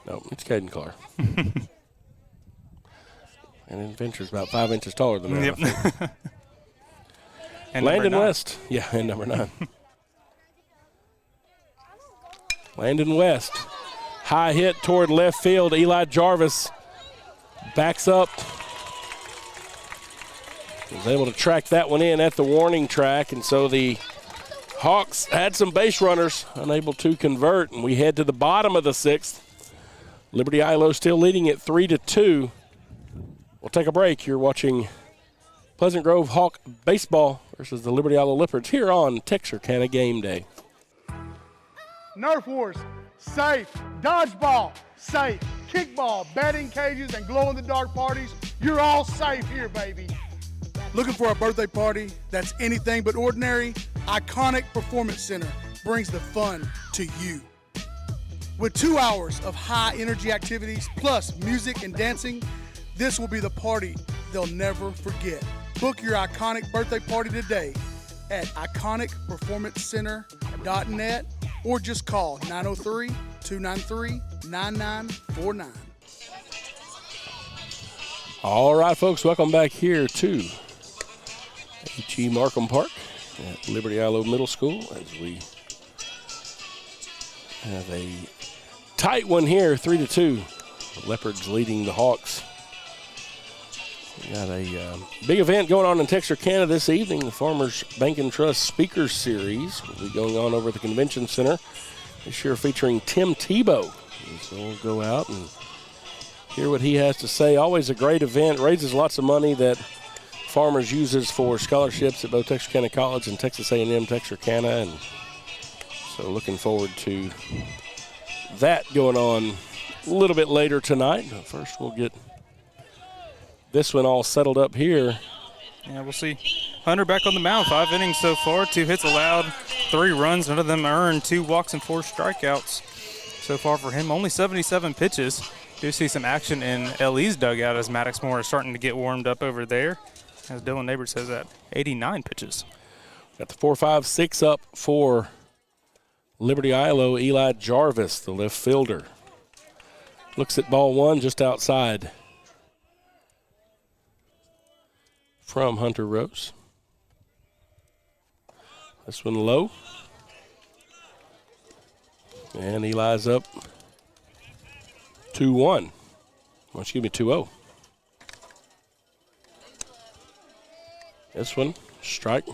Speaker 1: Nope, it's Caden Clark. And then Venture's about 5 inches taller than that.
Speaker 2: Yep. And
Speaker 1: Landon
Speaker 2: number 9.
Speaker 1: West. Yeah, and number 9. Landon West. High hit toward left field. Eli Jarvis backs up. Was able to track that one in at the warning track, and so the Hawks had some base runners, unable to convert, and we head to the bottom of the 6th. Liberty-Eylau still leading at 3-2. We'll take a break. You're watching Pleasant Grove Hawk baseball versus the Liberty-Eylau Leopards here on Texarkana Gameday.
Speaker 10: Nerf Wars, safe. Dodgeball, safe. Kickball, batting cages, and glow-in-the-dark parties, you're all safe here, baby.
Speaker 16: Looking for a birthday party that's anything but ordinary? Iconic Performance Center brings the fun to you. With 2 hours of high-energy activities, plus music and dancing, this will be the party they'll never forget. Book your iconic birthday party today at iconicperformancecenter.net or just call 903-293-9949.
Speaker 1: All right, folks, welcome back here to H.E. Markham Park at Liberty-Eylau Middle School as we have a tight one here, 3-2. The Leopards leading the Hawks. We got a big event going on in Texarkana this evening. The Farmers Bank and Trust Speakers Series will be going on over at the Convention Center this year, featuring Tim Tebow. And so we'll go out and hear what he has to say. Always a great event, raises lots of money that Farmers uses for scholarships at both Texarkana College and Texas A&M Texarkana, and so looking forward to that going on a little bit later tonight. First, we'll get this one all settled up here.
Speaker 2: Yeah, we'll see Hunter back on the mound. 5 innings so far, 2 hits allowed, 3 runs, none of them earned, 2 walks and 4 strikeouts so far for him. Only 77 pitches. Do see some action in LE's dugout as Maddox Moore is starting to get warmed up over there. As Dylan Neighbors says that, 89 pitches.
Speaker 1: Got the 4-5-6 up for Liberty-Eylau. Eli Jarvis, the left fielder. Looks at ball 1 just outside from Hunter Rose. This one low. And Eli's up 2-1. Well, excuse me, 2-0. This one, strike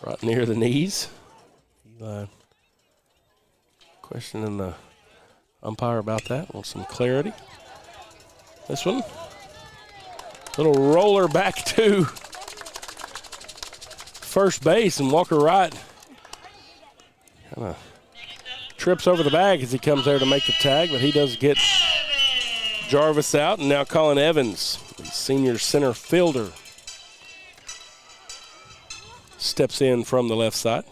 Speaker 1: right near the knees. Eli questioning the umpire about that. Want some clarity. This one, little roller back to first base, and Walker Wright kind of trips over the bag as he comes there to make the tag, but he does get Jarvis out, and now Colin Evans, the senior center fielder, steps in from the left side.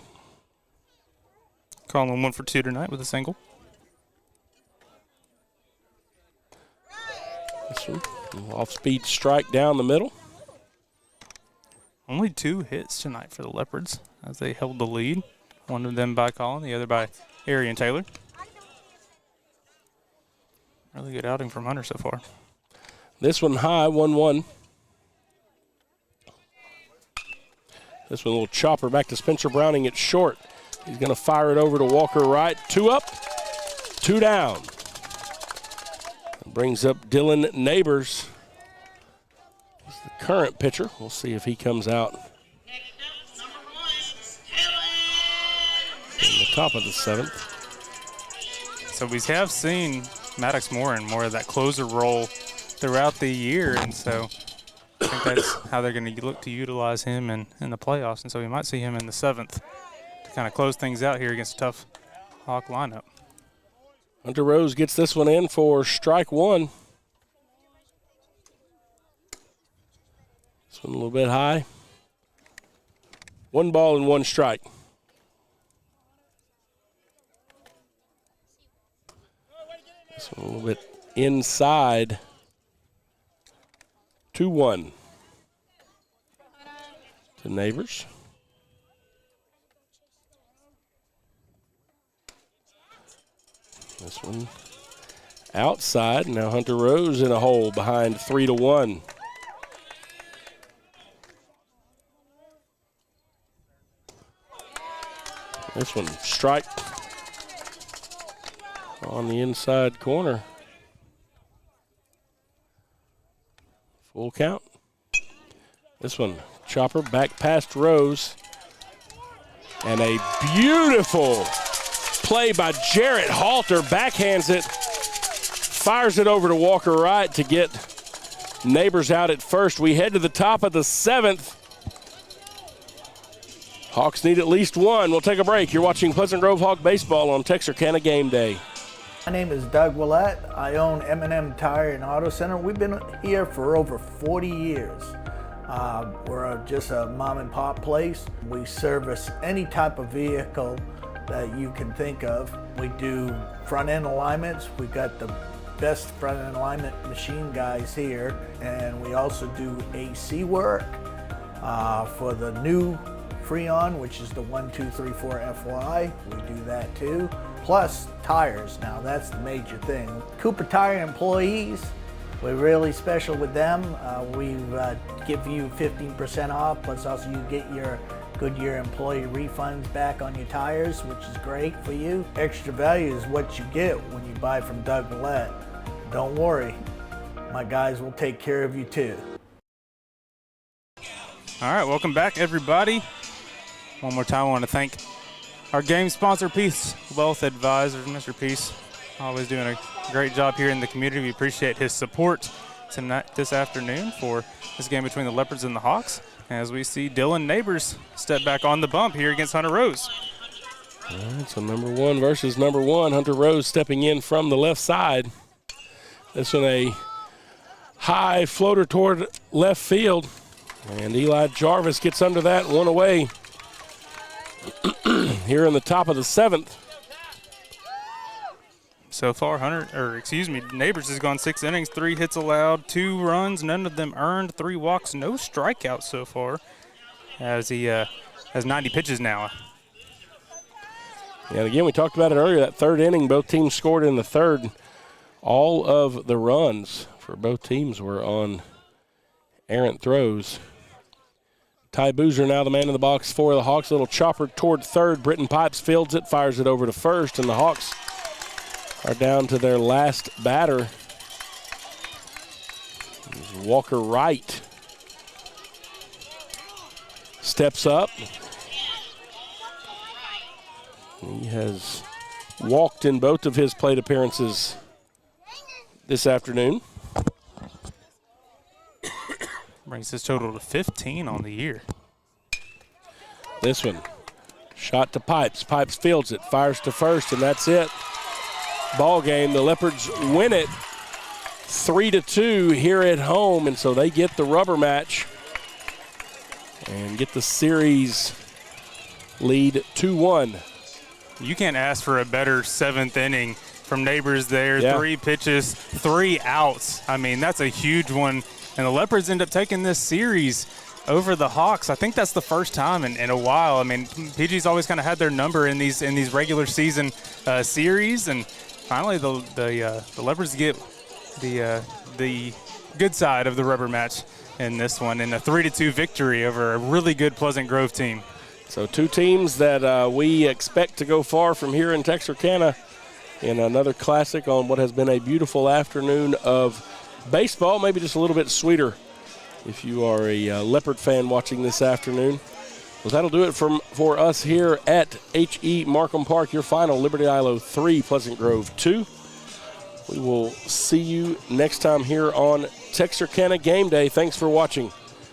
Speaker 2: Colin 1 for 2 tonight with a single.
Speaker 1: This one, off-speed strike down the middle.
Speaker 2: Only 2 hits tonight for the Leopards as they held the lead. One of them by Colin, the other by Arian Taylor. Really good outing from Hunter so far.
Speaker 1: This one high, 1-1. This one a little chopper back to Spencer Browning at short. He's going to fire it over to Walker Wright. 2 up, 2 down. Brings up Dylan Neighbors. He's the current pitcher. We'll see if he comes out in the top of the 7th.
Speaker 2: So we have seen Maddox Moore in more of that closer role throughout the year, and so I think that's how they're going to look to utilize him in the playoffs, and so we might see him in the 7th to kind of close things out here against a tough Hawk lineup.
Speaker 1: Hunter Rose gets this one in for strike 1. This one a little bit high. 1 ball and 1 strike. This one a little bit inside. 2-1 to Neighbors. This one outside. Now Hunter Rose in a hole behind 3-1. This one strike on the inside corner. Full count. This one, chopper back past Rose. And a beautiful play by Jarrett Halter. Backhands it, fires it over to Walker Wright to get Neighbors out at first. We head to the top of the 7th. Hawks need at least 1. We'll take a break. You're watching Pleasant Grove Hawk Baseball on Texarkana Game Day.
Speaker 17: My name is Doug Willett. I own M&M Tire and Auto Center. We've been here for over 40 years. We're just a mom and pop place. We service any type of vehicle that you can think of. We do front end alignments. We've got the best front end alignment machine guys here. And we also do AC work for the new Freon, which is the 1234 FY. We do that too. Plus tires. Now that's the major thing. Cooper Tire employees, we're really special with them. We give you 15% off, plus also you get your Goodyear employee refunds back on your tires, which is great for you. Extra value is what you get when you buy from Doug Willett. Don't worry, my guys will take care of you too.
Speaker 2: All right, welcome back everybody. One more time, I want to thank our game sponsor, Peace Wealth Advisors. Mr. Peace always doing a great job here in the community. We appreciate his support tonight, this afternoon, for this game between the Leopards and the Hawks, as we see Dylan Neighbors step back on the bump here against Hunter Rose.
Speaker 1: All right, so number 1 versus number 1. Hunter Rose stepping in from the left side. This one a high floater toward left field. And Eli Jarvis gets under that, one away. Here in the top of the 7th.
Speaker 2: So far, Neighbors has gone 6 innings, 3 hits allowed, 2 runs, none of them earned, 3 walks, no strikeouts so far, as he has 90 pitches now.
Speaker 1: And again, we talked about it earlier, that 3rd inning, both teams scored in the 3rd. All of the runs for both teams were on errant throws. Ty Boozer now the man in the box for the Hawks. A little chopper toward 3rd. Britton Pipes fields it, fires it over to 1st, and the Hawks are down to their last batter. Walker Wright steps up. He has walked in both of his plate appearances this afternoon.
Speaker 2: Brings his total to 15 on the year.
Speaker 1: This one, shot to Pipes. Pipes fields it, fires to 1st, and that's it. Ball game. The Leopards win it 3-2 here at home, and so they get the rubber match and get the series lead 2-1.
Speaker 2: You can't ask for a better 7th inning from Neighbors there.
Speaker 1: Yeah.
Speaker 2: 3 pitches, 3 outs. I mean, that's a huge one. And the Leopards end up taking this series over the Hawks. I think that's the first time in a while. I mean, PG's always kind of had their number in these regular season series, and finally the Leopards get the good side of the rubber match in this one, in a 3-2 victory over a really good Pleasant Grove team.
Speaker 1: So 2 teams that we expect to go far from here in Texarkana in another classic on what has been a beautiful afternoon of baseball, maybe just a little bit sweeter if you are a Leopard fan watching this afternoon. Well, that'll do it for us here at H.E. Markham Park. Your final, Liberty-Eylau 3, Pleasant Grove 2. We will see you next time here on Texarkana Game Day. Thanks for watching.